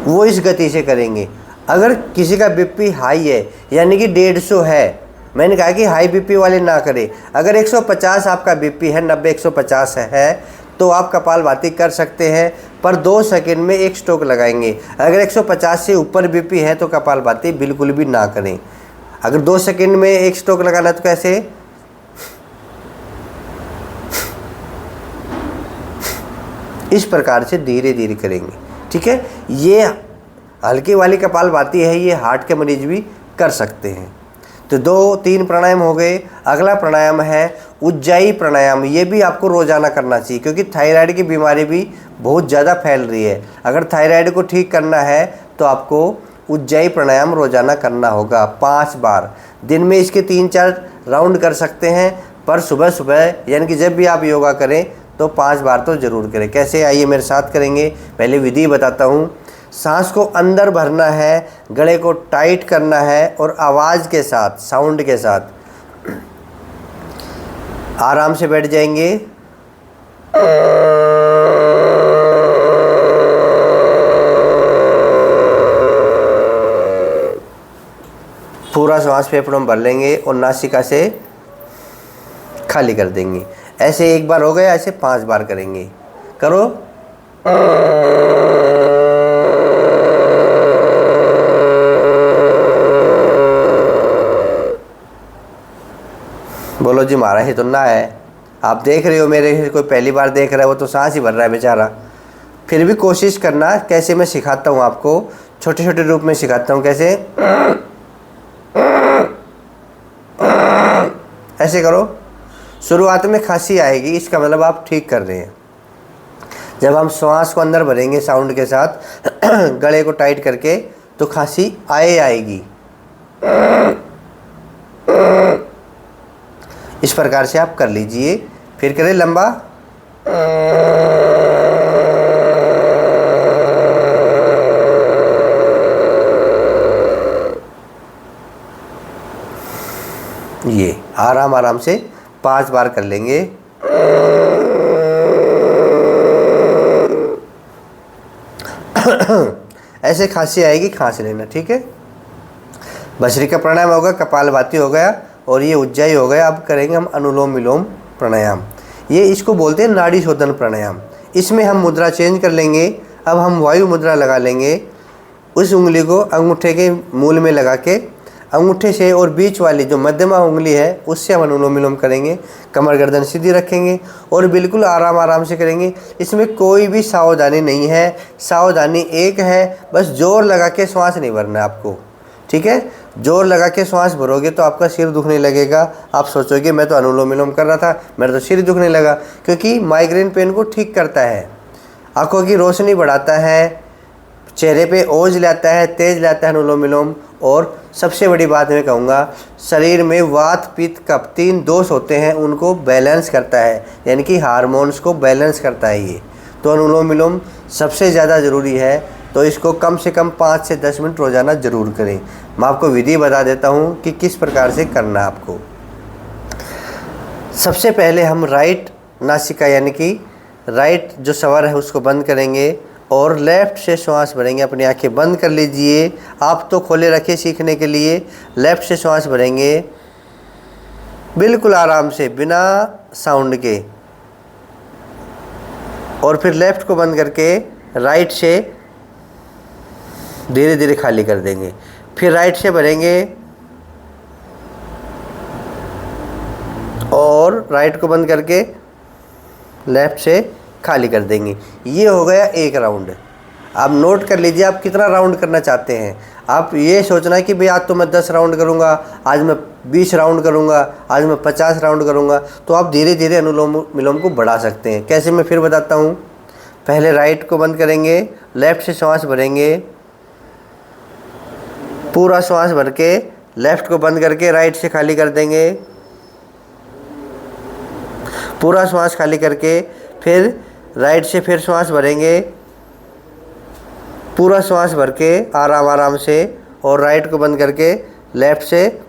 वो इस गति से करेंगे। अगर किसी का बीपी हाई है यानी कि 150 है, मैंने कहा कि हाई बीपी वाले ना करें। अगर 150 आपका बीपी है, 90-150 है, तो आप कपालभाति कर सकते हैं, पर 2 सेकंड में 1 स्ट्रोक लगाएंगे। अगर 150 से ऊपर बीपी है तो कपालभाति बिल्कुल भी ना करें। अगर 2 सेकंड में 1 स्ट्रोक लगाना तो कैसे, इस प्रकार से धीरे धीरे करेंगे, ठीक है। ये हल्की वाली कपालभाति है, ये हार्ट के मरीज भी कर सकते हैं। तो 2-3 प्राणायाम हो गए। अगला प्राणायाम है उज्जाई प्राणायाम। ये भी आपको रोज़ाना करना चाहिए क्योंकि थायराइड की बीमारी भी बहुत ज़्यादा फैल रही है। अगर थायराइड को ठीक करना है तो आपको उज्जाई प्राणायाम रोज़ाना करना होगा 5 बार। दिन में इसके 3-4 राउंड कर सकते हैं, पर सुबह सुबह यानी कि जब भी आप योगा करें तो 5 बार तो ज़रूर करें। कैसे, आइए मेरे साथ करेंगे। पहले विधि बताता हूँ। सांस को अंदर भरना है, गले को टाइट करना है और आवाज़ के साथ, साउंड के साथ आराम से बैठ जाएंगे। पूरा श्वास फेफड़ों में भर लेंगे और नासिका से खाली कर देंगे। ऐसे 1 बार हो गया, ऐसे 5 बार करेंगे। करो। बोलो जी, मारा ही तो ना है। आप देख रहे हो, मेरे कोई पहली बार देख रहा है वो तो सांस ही भर रहा है बेचारा। फिर भी कोशिश करना। कैसे मैं सिखाता हूँ आपको, छोटे छोटे रूप में सिखाता हूँ। कैसे, ऐसे करो। शुरुआत में खांसी आएगी, इसका मतलब आप ठीक कर रहे हैं। जब हम श्वास को अंदर भरेंगे साउंड के साथ गले को टाइट करके, तो खांसी आएगी। इस प्रकार से आप कर लीजिए। फिर करें लंबा। ये आराम आराम से 5 बार कर लेंगे। ऐसे खांसी आएगी, खांस लेना, ठीक है। भस्त्रिका प्राणायाम होगा, कपालभाति हो गया और ये उज्जाई हो गया। अब करेंगे हम अनुलोम विलोम प्राणायाम। ये इसको बोलते हैं नाड़ी शोधन प्राणायाम। इसमें हम मुद्रा चेंज कर लेंगे। अब हम वायु मुद्रा लगा लेंगे। उस उंगली को अंगूठे के मूल में लगा के, अंगूठे से और बीच वाली जो मध्यमा उंगली है उससे हम अनुलोम विलोम करेंगे। कमर गर्दन सीधी रखेंगे और बिल्कुल आराम आराम से करेंगे। इसमें कोई भी सावधानी नहीं है। सावधानी एक है, बस जोर लगा के श्वास नहीं भरना है आपको, ठीक है। जोर लगा के श्वास भरोगे तो आपका सिर दुखने लगेगा। आप सोचोगे मैं तो अनुलोम विलोम कर रहा था, मेरा तो सिर दुखने लगा। क्योंकि माइग्रेन पेन को ठीक करता है, आंखों की रोशनी बढ़ाता है, चेहरे पे ओज लाता है, तेज लाता है अनुलोम विलोम। और सबसे बड़ी बात मैं कहूँगा, शरीर में वात पित्त कफ 3 दोष होते हैं, उनको बैलेंस करता है, यानी कि हार्मोन्स को बैलेंस करता है ये। तो अनुलोम विलोम सबसे ज़्यादा ज़रूरी है। तो इसको कम से कम 5 से 10 मिनट रोज़ाना ज़रूर करें। मैं आपको विधि बता देता हूँ कि किस प्रकार से करना है आपको। सबसे पहले हम राइट नासिका यानी कि राइट जो स्वर है उसको बंद करेंगे और लेफ़्ट से श्वास भरेंगे। अपनी आंखें बंद कर लीजिए, आप तो खोले रखिए सीखने के लिए। लेफ़्ट से श्वास भरेंगे बिल्कुल आराम से, बिना साउंड के, और फिर लेफ़्ट को बंद करके राइट से धीरे धीरे खाली कर देंगे। फिर राइट से भरेंगे और राइट को बंद करके लेफ़्ट से खाली कर देंगे। ये हो गया 1 राउंड। आप नोट कर लीजिए आप कितना राउंड करना चाहते हैं। आप ये सोचना है कि भाई आज तो मैं 10 राउंड करूँगा, आज मैं 20 राउंड करूँगा, आज मैं 50 राउंड करूँगा। तो आप धीरे धीरे अनुलोम विलोम को बढ़ा सकते हैं। कैसे, मैं फिर बताता हूँ। पहले राइट को बंद करेंगे, लेफ़्ट से श्वास भरेंगे, पूरा श्वास भर के लेफ़्ट को बंद करके राइट से खाली कर देंगे, पूरा श्वास खाली करके फिर राइट से फिर श्वास भरेंगे, पूरा श्वास भर के आराम आराम से, और राइट को बंद करके लेफ्ट से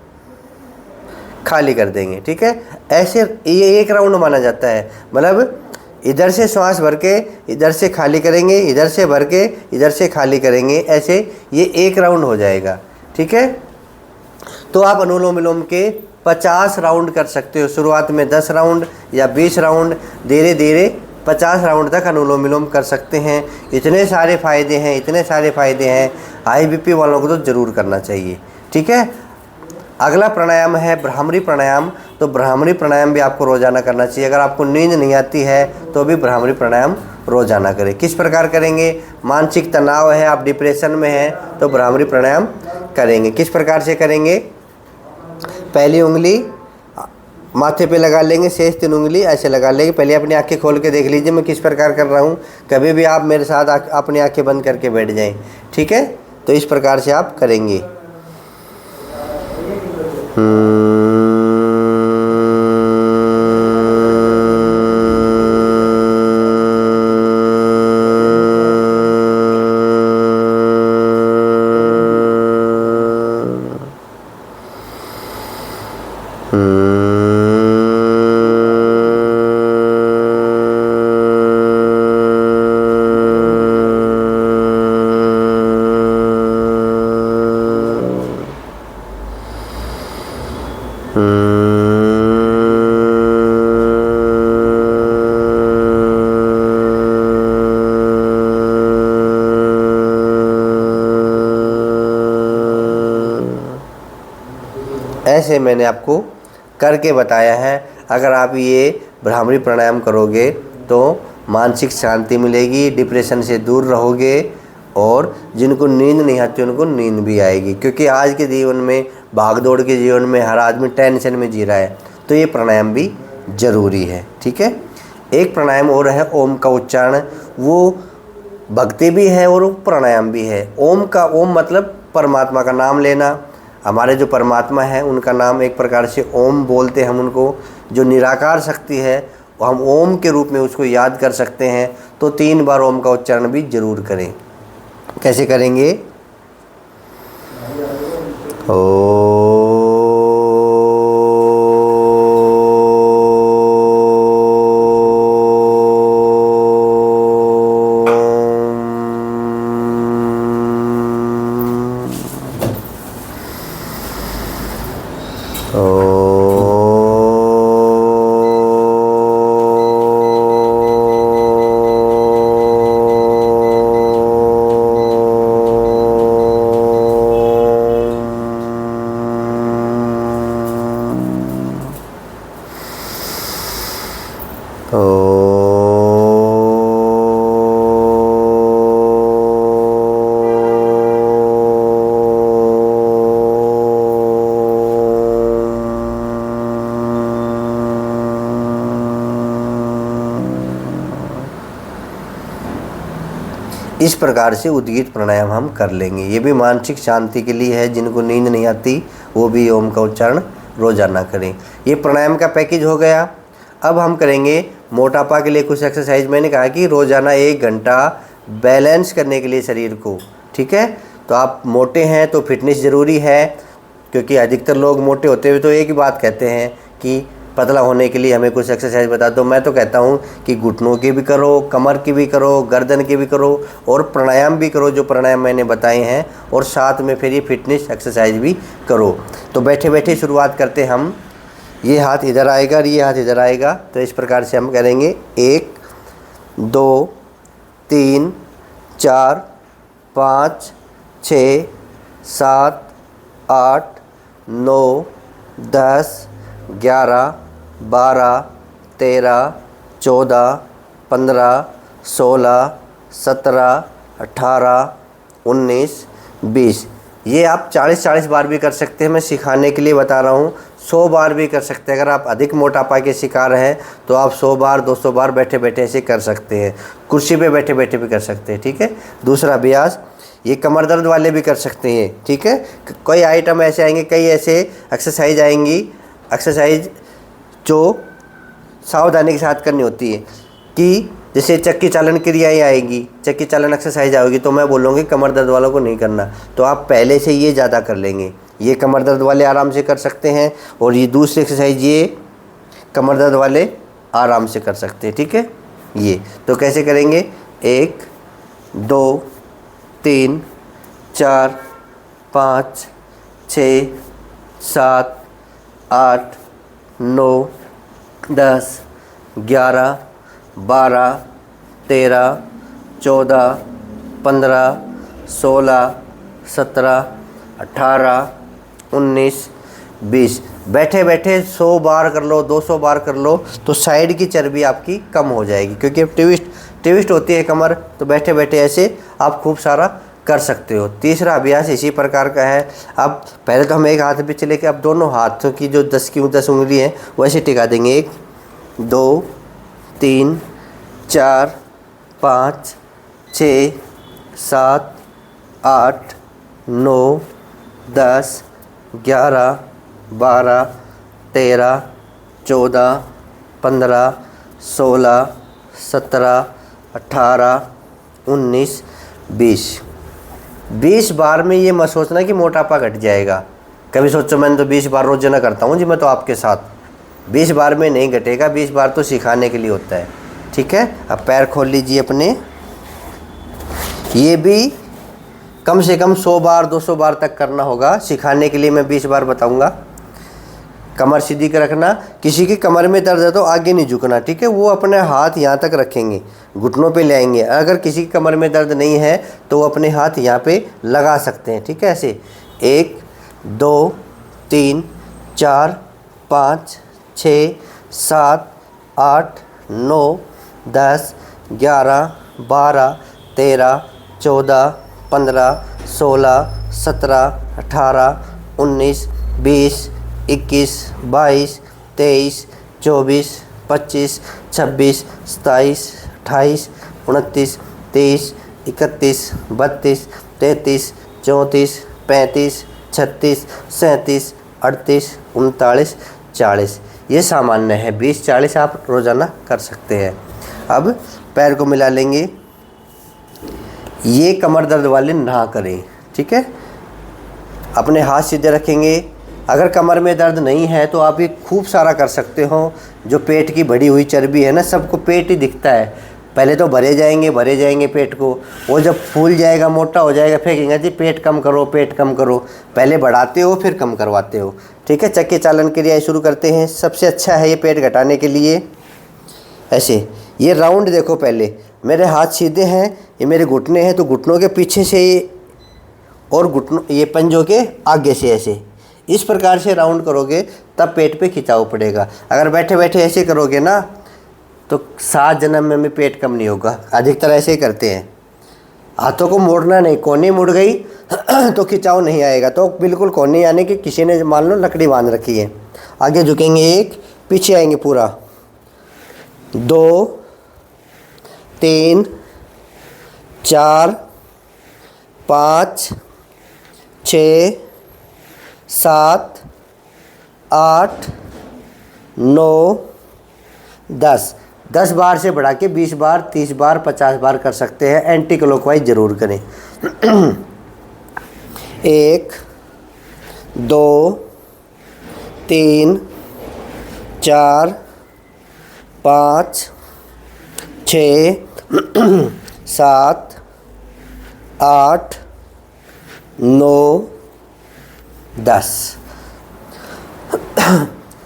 खाली कर देंगे। ठीक है, ऐसे ये एक राउंड माना जाता है। मतलब इधर से श्वास भर के इधर से खाली करेंगे, इधर से भर के इधर से खाली करेंगे, ऐसे ये एक राउंड हो जाएगा। ठीक है, तो आप अनुलोम विलोम के 50 राउंड कर सकते हो। शुरुआत में 10 राउंड या 20 राउंड, धीरे धीरे 50 राउंड तक अनुलोम विलोम कर सकते हैं। इतने सारे फ़ायदे हैं, इतने सारे फ़ायदे हैं, हाई बीपी वालों को तो ज़रूर करना चाहिए। ठीक है, अगला प्राणायाम है भ्रामरी प्राणायाम। तो भ्रामरी प्राणायाम भी आपको रोज़ाना करना चाहिए। अगर आपको नींद नहीं आती है तो भी भ्रामरी प्राणायाम रोज़ाना करें। किस प्रकार करेंगे? मानसिक तनाव है, आप डिप्रेशन में हैं, तो भ्रामरी प्राणायाम करेंगे। किस प्रकार से करेंगे? पहली उंगली माथे पे लगा लेंगे, शेष 3 उंगली ऐसे लगा लेंगे। पहले अपनी आंखें खोल के देख लीजिए मैं किस प्रकार कर रहा हूँ। कभी भी आप मेरे साथ अपनी आंखें बंद करके बैठ जाएं। ठीक है, तो इस प्रकार से आप करेंगे। ऐसे मैंने आपको करके बताया है। अगर आप ये भ्रामरी प्राणायाम करोगे तो मानसिक शांति मिलेगी, डिप्रेशन से दूर रहोगे, और जिनको नींद नहीं आती उनको नींद भी आएगी। क्योंकि आज के जीवन में, भागदौड़ के जीवन में हर आदमी टेंशन में जी रहा है, तो ये प्राणायाम भी ज़रूरी है। ठीक है, एक प्राणायाम और है ओम का उच्चारण। वो भक्ति भी है और प्राणायाम भी है। ओम का, ओम मतलब परमात्मा का नाम लेना। हमारे जो परमात्मा है उनका नाम एक प्रकार से ओम बोलते हैं हम उनको। जो निराकार शक्ति है वो हम ओम के रूप में उसको याद कर सकते हैं। तो 3 बार ओम का उच्चारण भी जरूर करें। कैसे करेंगे? इस प्रकार से उद्गीत प्राणायाम हम कर लेंगे। ये भी मानसिक शांति के लिए है। जिनको नींद नहीं आती वो भी ओम का उच्चारण रोजाना करें। ये प्राणायाम का पैकेज हो गया। अब हम करेंगे मोटापा के लिए कुछ एक्सरसाइज। मैंने कहा कि रोज़ाना 1 घंटा बैलेंस करने के लिए शरीर को। ठीक है, तो आप मोटे हैं तो फिटनेस ज़रूरी है, क्योंकि अधिकतर लोग मोटे होते हुए तो एक ही बात कहते हैं कि पतला होने के लिए हमें कुछ एक्सरसाइज बता दो। मैं तो कहता हूँ कि घुटनों की भी करो, कमर की भी करो, गर्दन की भी करो, और प्राणायाम भी करो जो प्राणायाम मैंने बताए हैं, और साथ में फिर ये फिटनेस एक्सरसाइज भी करो। तो बैठे बैठे शुरुआत करते हैं हम। ये हाथ इधर आएगा और ये हाथ इधर आएगा। तो इस प्रकार से हम करेंगे 1 2 3 4 5 6 7 8 9 10 11 12 13 14 15 16 17 18 19 20। ये आप 40 बार भी कर सकते हैं। मैं सिखाने के लिए बता रहा हूँ। 100 बार भी कर सकते हैं। अगर आप अधिक मोटापा के शिकार हैं तो आप 100 बार 200 बार बैठे बैठे ऐसे कर सकते हैं। कुर्सी पे बैठे बैठे भी कर सकते हैं। ठीक है, दूसरा अभ्यास ये कमर दर्द वाले भी कर सकते हैं। ठीक है, कई आइटम ऐसे आएंगे, कई ऐसे एक्सरसाइज आएंगी, एक्सरसाइज जो सावधानी के साथ करनी होती है। कि जैसे चक्की चालन क्रियाएँ आएगी, चक्की चालन एक्सरसाइज आएगी, तो मैं बोलूँगी कमर दर्द वालों को नहीं करना, तो आप पहले से ये ज़्यादा कर लेंगे। ये कमर दर्द वाले आराम से कर सकते हैं, और ये दूसरी एक्सरसाइज ये कमर दर्द वाले आराम से कर सकते हैं। ठीक है, ये तो कैसे करेंगे, 1 2 3 4 5 6 7 8 9 10 11 12 13 14 15 16 17 18 19 20। बैठे बैठे 100 बार कर लो, 200 बार कर लो, तो साइड की चर्बी आपकी कम हो जाएगी, क्योंकि अब ट्विस्ट होती है कमर, तो बैठे बैठे ऐसे आप खूब सारा कर सकते हो। तीसरा अभ्यास इसी प्रकार का है। अब पहले तो हम एक हाथ पे चले के अब दोनों हाथों की जो 10 उंगली हैं वैसे टिका देंगे। 1 2 3 4 5 6 7 8 9 10 11 12 13 14 15 16 17 18 19 20 बार में ये मत सोचना कि मोटापा घट जाएगा। कभी सोचो मैंने तो 20 बार रोजाना करता हूँ जी, मैं तो आपके साथ 20 बार में नहीं घटेगा। 20 बार तो सिखाने के लिए होता है। ठीक है, अब पैर खोल लीजिए अपने। ये भी कम से कम 100 बार 200 बार तक करना होगा। सिखाने के लिए मैं 20 बार बताऊंगा। कमर सीधी कर रखना। किसी की कमर में दर्द है तो आगे नहीं झुकना। ठीक है, वो अपने हाथ यहाँ तक रखेंगे, घुटनों पे ले आएंगे। अगर किसी की कमर में दर्द नहीं है तो वो अपने हाथ यहाँ पे लगा सकते हैं। ठीक है, ऐसे 1 2 3 4 5 6 7 8 9 10 11 12 13 14 15 16 17 18 19 20 21 22 23 24 25 26 27 28 29 30 31 32 33 34 35 36 37 38 39 40। ये सामान्य है। 20-40 आप रोज़ाना कर सकते हैं। अब पैर को मिला लेंगे। ये कमर दर्द वाले ना करें। ठीक है, अपने हाथ सीधे रखेंगे। अगर कमर में दर्द नहीं है तो आप ये खूब सारा कर सकते हो। जो पेट की बढ़ी हुई चर्बी है ना, सबको पेट ही दिखता है। पहले तो भरे जाएंगे पेट को। वो जब फूल जाएगा, मोटा हो जाएगा, फेंकेंगे जी पेट कम करो, पेट कम करो। पहले बढ़ाते हो फिर कम करवाते हो। ठीक है, चक्के चालन क्रिया शुरू करते हैं। सबसे अच्छा है ये पेट घटाने के लिए। ऐसे ये राउंड देखो, पहले मेरे हाथ सीधे हैं, ये मेरे घुटने हैं, तो घुटनों के पीछे से ये, और घुटनों ये पंजों के आगे से ऐसे इस प्रकार से राउंड करोगे तब पेट पे खिंचाव पड़ेगा। अगर बैठे बैठे ऐसे करोगे ना तो 7 जन्म में भी पेट कम नहीं होगा। अधिकतर ऐसे ही करते हैं। हाथों को मोड़ना नहीं, कोनी मुड़ गई तो खिंचाव नहीं आएगा। तो बिल्कुल कोनी, यानी कि किसी ने मान लो लकड़ी बांध रखी है। आगे झुकेंगे 1, पीछे आएंगे पूरा 2 3 4 5 6 7 8 9 10 बार से बढ़ा के 20 बार 30 बार 50 बार कर सकते हैं। एंटी क्लॉकवाइज ज़रूर करें। 1 2 3 4 5 6 7 8 9 10।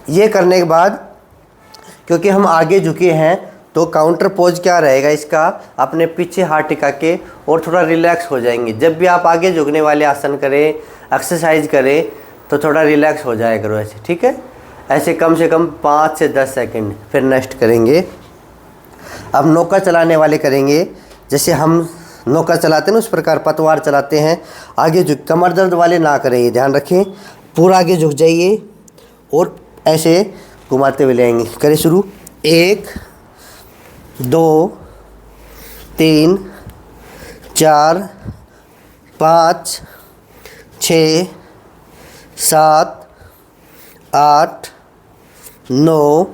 ये करने के बाद क्योंकि हम आगे झुके हैं तो काउंटर पोज क्या रहेगा इसका, अपने पीछे हाथ टिका के और थोड़ा रिलैक्स हो जाएंगे। जब भी आप आगे झुकने वाले आसन करें, एक्सरसाइज करें, तो थोड़ा रिलैक्स हो जाया करो ऐसे। ठीक है, ऐसे कम से कम 5 से 10 सेकंड। फिर नेक्स्ट करेंगे। अब नौका चलाने वाले करेंगे। जैसे हम नौका चलाते हैं ना, उस प्रकार पतवार चलाते हैं। आगे झुक, कमर दर्द वाले ना करें, ये ध्यान रखें। पूरा आगे झुक जाइए और ऐसे घुमाते हुए ले आएंगे। करें शुरू। 1 2 3 4 5 6 7 8 9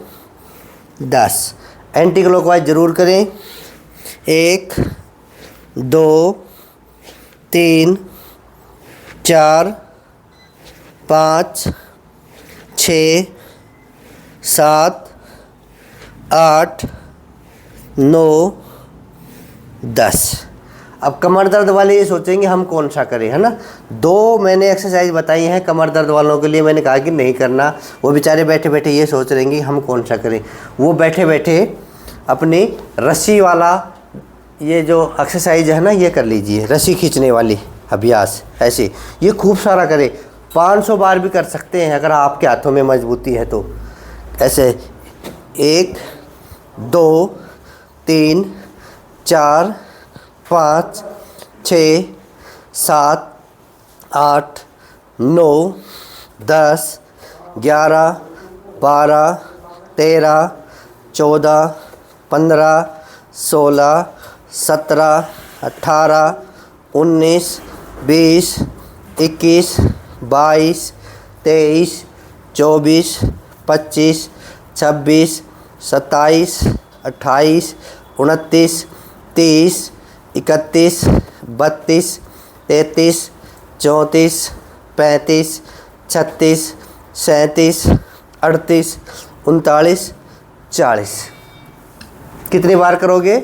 10। एंटी क्लॉकवाइज ज़रूर करें। 1 2 3 4 5 6 7 8 9 10। अब कमर दर्द वाले ये सोचेंगे हम कौन सा करें, है ना। 2 मैंने एक्सरसाइज बताई हैं कमर दर्द वालों के लिए, मैंने कहा कि नहीं करना। वो बेचारे बैठे बैठे ये सोच रहे हैं हम कौन सा करें। वो बैठे बैठे अपनी रस्सी वाला ये जो एक्सरसाइज है ना ये कर लीजिए, रस्सी खींचने वाली अभ्यास। ऐसे ये खूब सारा करें, 500 बार भी कर सकते हैं अगर आपके हाथों में मजबूती है तो। ऐसे 1 2 3 4 5 6 7 8 9 10 11 12 13 14 15 16 17 18 19 20 21 22 23 24 25 26 27 28 29 30 31 32 33 34 35 36 37 38 39 40। कितनी बार करोगे?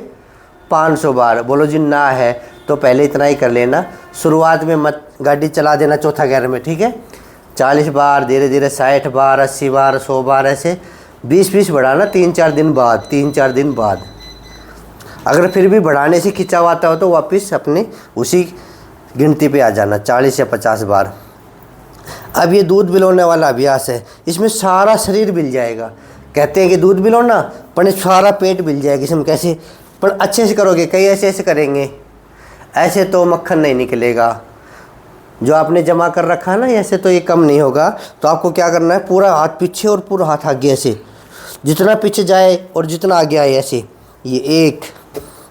500 बार। बोलो जी ना है तो पहले इतना ही कर लेना, शुरुआत में मत गाड़ी चला देना चौथा गियर में, ठीक है। 40 बार, धीरे धीरे 60 बार, 80 बार, 100 बार, ऐसे 20-20 बढ़ाना 3-4 दिन बाद, 3-4 दिन बाद। अगर फिर भी बढ़ाने से खिंचावाता हो तो वापस अपने उसी गिनती पे आ जाना, 40 या 50 बार। अब ये दूध बिलोने वाला अभ्यास है, इसमें सारा शरीर बिल जाएगा। कहते हैं कि दूध बिलोना पर सारा पेट बिल जाएगा। इसमें कैसे? पर अच्छे से करोगे, कई ऐसे ऐसे करेंगे, ऐसे तो मक्खन नहीं निकलेगा। जो आपने जमा कर रखा है ना ऐसे तो ये कम नहीं होगा। तो आपको क्या करना है, पूरा हाथ पीछे और पूरा हाथ आगे, ऐसे जितना पीछे जाए और जितना आगे आए ऐसे। ये 1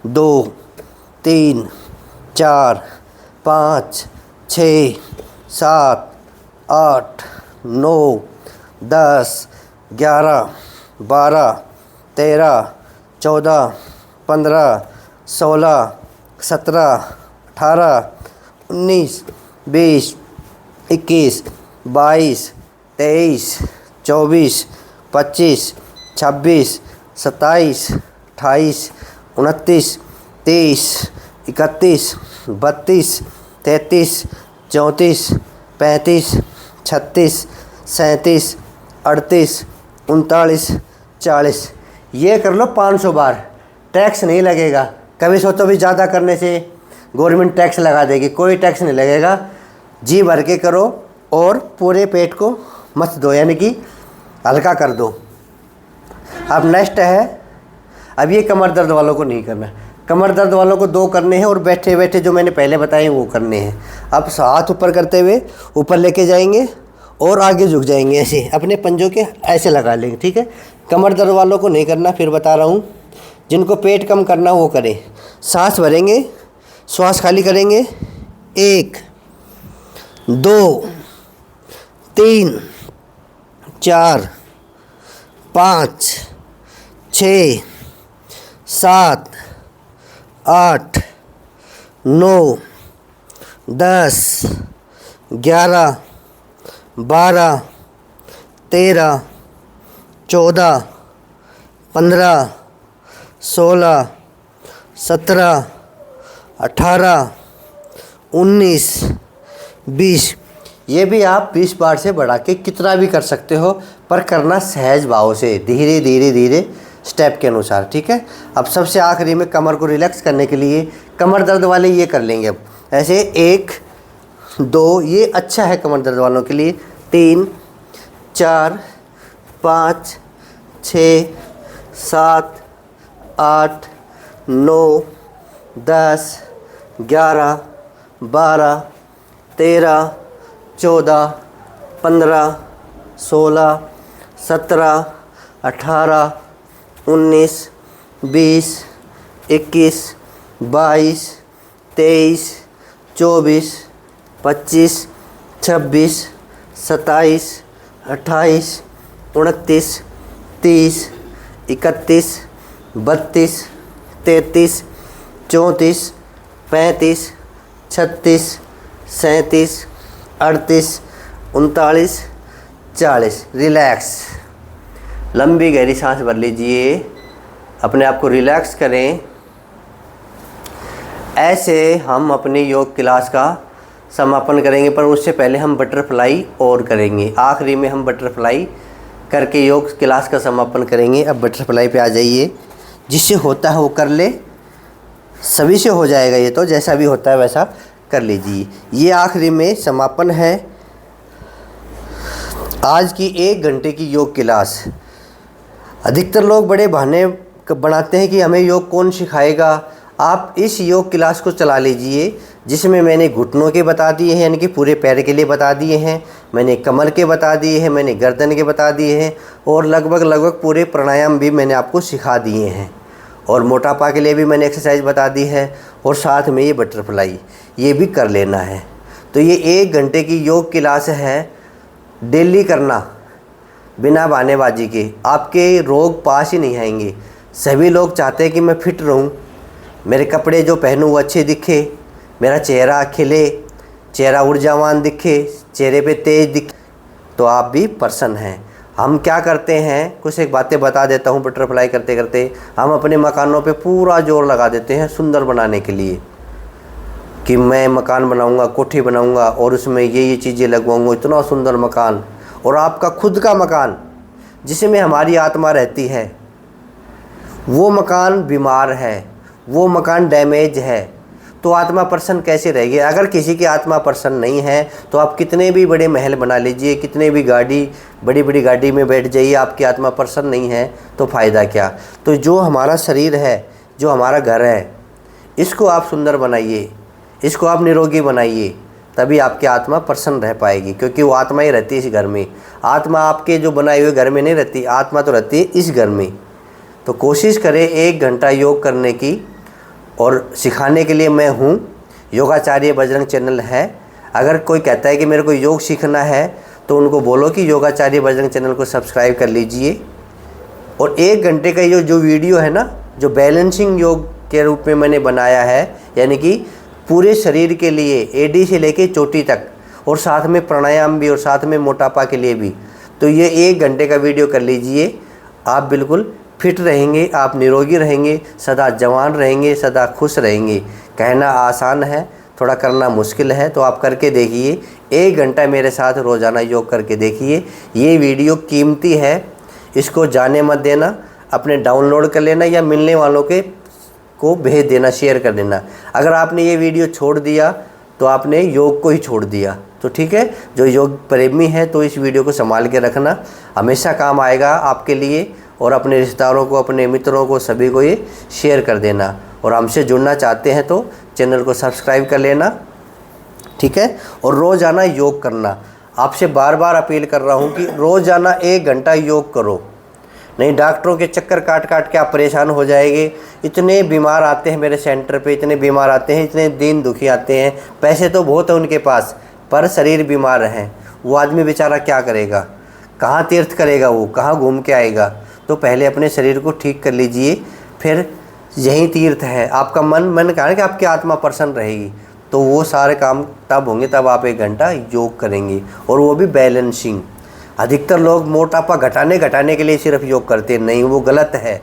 2 3 4 5 6 7 8 9 10 11 12 13 14 15 16 17 18 19 20 21 22 23 24 25 26 27 28 29 30 31 32 33 34 35 36 37 38 39 40। ये कर लो 500 बार, टैक्स नहीं लगेगा। कभी सोचो भी ज़्यादा करने से गवर्नमेंट टैक्स लगा देगी, कोई टैक्स नहीं लगेगा। जी भर के करो और पूरे पेट को मत दो, यानी कि हल्का कर दो। अब नेक्स्ट है, अब ये कमर दर्द वालों को नहीं करना। कमर दर्द वालों को 2 करने हैं और बैठे बैठे जो मैंने पहले बताए वो करने हैं। अब हाथ ऊपर करते हुए ऊपर लेके जाएंगे और आगे झुक जाएंगे, ऐसे अपने पंजों के ऐसे लगा लेंगे, ठीक है। कमर दर्द वालों को नहीं करना, फिर बता रहा हूँ। जिनको पेट कम करना वो करें। सांस भरेंगे, श्वास खाली करेंगे, 1 2 3 4 5 6 7 8 9 10 11 12 13 14 15 16 17 18 19 20। ये भी आप 20 बार से बढ़ा के कितना भी कर सकते हो, पर करना सहज भाव से, धीरे धीरे धीरे स्टेप के अनुसार, ठीक है। अब सबसे आखिरी में कमर को रिलैक्स करने के लिए कमर दर्द वाले ये कर लेंगे। अब ऐसे 1 2, ये अच्छा है कमर दर्द वालों के लिए। 3 4 5 6 7 8 9 10 11 12 13 14 15 16 17 18 19 20 21 22 23 24 25 26 27 28 29 30 31 32 33 34, 35, 36, 37, 38, 39, 40। रिलैक्स, लंबी गहरी सांस भर लीजिए, अपने आप को रिलैक्स करें। ऐसे हम अपनी योग क्लास का समापन करेंगे, पर उससे पहले हम बटरफ्लाई और करेंगे। आखिरी में हम बटरफ्लाई करके योग क्लास का समापन करेंगे। अब बटरफ्लाई पे आ जाइए, जिससे होता है वो कर ले, सभी से हो जाएगा ये तो, जैसा भी होता है वैसा कर लीजिए। ये आखिरी में समापन है आज की 1 घंटे की योग क्लास। अधिकतर लोग बड़े बहाने बनाते हैं कि हमें योग कौन सिखाएगा। आप इस योग क्लास को चला लीजिए, जिसमें मैंने घुटनों के बता दिए हैं, यानी कि पूरे पैर के लिए बता दिए हैं, मैंने कमर के बता दिए हैं, मैंने गर्दन के बता दिए हैं, और लगभग पूरे प्राणायाम भी मैंने आपको सिखा दिए हैं, और मोटापा के लिए भी मैंने एक्सरसाइज बता दी है, और साथ में ये बटरफ्लाई ये भी कर लेना है। तो ये 1 घंटे की योग क्लास है, डेली करना बिना बहानेबाजी के, आपके रोग पास ही नहीं आएंगे। सभी लोग चाहते हैं कि मैं फिट रहूं, मेरे कपड़े जो पहनूं वो अच्छे दिखे, मेरा चेहरा खिले, चेहरा ऊर्जावान दिखे, चेहरे पे तेज दिखे, तो आप भी प्रसन्न हैं। हम क्या करते हैं, कुछ एक बातें बता देता हूँ। बटरफ्लाई करते करते हम अपने मकानों पे पूरा जोर लगा देते हैं सुंदर बनाने के लिए, कि मैं मकान बनाऊंगा, कोठी बनाऊंगा, और उसमें ये चीज़ें लगवाऊंगा, इतना सुंदर मकान। और आपका खुद का मकान जिसमें हमारी आत्मा रहती है, वो मकान बीमार है, वो मकान डैमेज है, तो आत्मा प्रसन्न कैसे रहेगी। अगर किसी की आत्मा प्रसन्न नहीं है तो आप कितने भी बड़े महल बना लीजिए, कितने भी बड़ी बड़ी गाड़ी में बैठ जाइए, आपकी आत्मा प्रसन्न नहीं है तो फ़ायदा क्या। तो जो हमारा शरीर है, जो हमारा घर है, इसको आप सुंदर बनाइए, इसको आप निरोगी बनाइए, तभी आपकी आत्मा प्रसन्न रह पाएगी, क्योंकि वो आत्मा ही रहती है इस घर में। आत्मा आपके जो बनाए हुए घर में नहीं रहती, आत्मा तो रहती है इस घर में। तो कोशिश करें 1 घंटा योग करने की, और सिखाने के लिए मैं हूँ। योगाचार्य बजरंग चैनल है। अगर कोई कहता है कि मेरे को योग सीखना है, तो उनको बोलो कि योगाचार्य बजरंग चैनल को सब्सक्राइब कर लीजिए। और 1 घंटे का ये जो वीडियो है ना, जो बैलेंसिंग योग के रूप में मैंने बनाया है, यानी कि पूरे शरीर के लिए एडी से लेके चोटी तक, और साथ में प्राणायाम भी, और साथ में मोटापा के लिए भी, तो ये 1 घंटे का वीडियो कर लीजिए। आप बिल्कुल फिट रहेंगे, आप निरोगी रहेंगे, सदा जवान रहेंगे, सदा खुश रहेंगे। कहना आसान है, थोड़ा करना मुश्किल है, तो आप करके देखिए। 1 घंटा मेरे साथ रोज़ाना योग करके देखिए। ये वीडियो कीमती है, इसको जाने मत देना, अपने डाउनलोड कर लेना या मिलने वालों के को भेज देना, शेयर कर देना। अगर आपने ये वीडियो छोड़ दिया तो आपने योग को ही छोड़ दिया। तो ठीक है, जो योग प्रेमी है तो इस वीडियो को संभाल के रखना, हमेशा काम आएगा आपके लिए। और अपने रिश्तेदारों को, अपने मित्रों को, सभी को ये शेयर कर देना। और हमसे जुड़ना चाहते हैं तो चैनल को सब्सक्राइब कर लेना, ठीक है। और रोज़ाना योग करना, आपसे बार बार अपील कर रहा हूँ कि रोज़ाना 1 घंटा योग करो। नहीं, डॉक्टरों के चक्कर काट काट के आप परेशान हो जाएंगे। इतने बीमार आते हैं मेरे सेंटर पे, इतने बीमार आते हैं, इतने दीन दुखी आते हैं। पैसे तो बहुत है उनके पास, पर शरीर बीमार हैं। वो आदमी बेचारा क्या करेगा, कहाँ तीर्थ करेगा, वो कहाँ घूम के आएगा। तो पहले अपने शरीर को ठीक कर लीजिए, फिर यही तीर्थ है। आपका मन कहा कि आपकी आत्मा प्रसन्न रहेगी, तो वो सारे काम तब होंगे, तब आप 1 घंटा योग करेंगे, और वो भी बैलेंसिंग। अधिकतर लोग मोटापा घटाने के लिए सिर्फ योग करते हैं, नहीं, वो गलत है।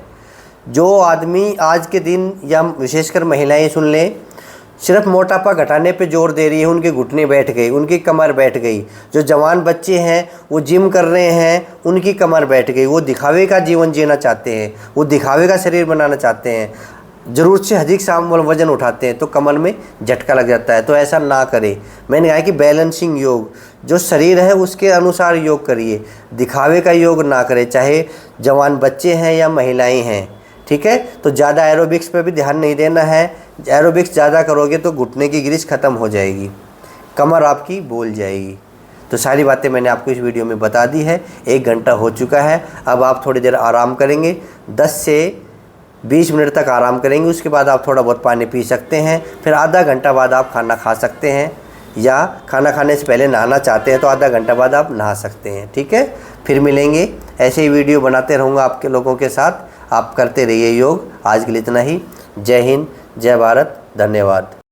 जो आदमी आज के दिन, या विशेषकर महिलाएं सुन लें, सिर्फ मोटापा घटाने पे जोर दे रही है, उनके घुटने बैठ गई, उनकी कमर बैठ गई। जो जवान बच्चे हैं वो जिम कर रहे हैं, उनकी कमर बैठ गई। वो दिखावे का जीवन जीना चाहते हैं, वो दिखावे का शरीर बनाना चाहते हैं, ज़रूरत से अधिक वजन उठाते हैं, तो कमर में झटका लग जाता है। तो ऐसा ना करें। मैंने कहा कि बैलेंसिंग योग, जो शरीर है उसके अनुसार योग करिए, दिखावे का योग ना करें, चाहे जवान बच्चे हैं या महिलाएं हैं, ठीक है। तो ज़्यादा एरोबिक्स पे भी ध्यान नहीं देना है। एरोबिक्स ज़्यादा करोगे तो घुटने की ग्रीस ख़त्म हो जाएगी, कमर आपकी बोल जाएगी। तो सारी बातें मैंने आपको इस वीडियो में बता दी है। 1 घंटा हो चुका है, अब आप थोड़ी देर आराम करेंगे, 10 से 20 मिनट तक आराम करेंगे। उसके बाद आप थोड़ा बहुत पानी पी सकते हैं। फिर आधा घंटा बाद आप खाना खा सकते हैं, या खाना खाने से पहले नहाना चाहते हैं तो आधा घंटा बाद आप नहा सकते हैं, ठीक है। फिर मिलेंगे, ऐसे ही वीडियो बनाते रहूँगा आपके लोगों के साथ। आप करते रहिए योग। आज के लिए इतना ही। जय हिंद, जय भारत, धन्यवाद।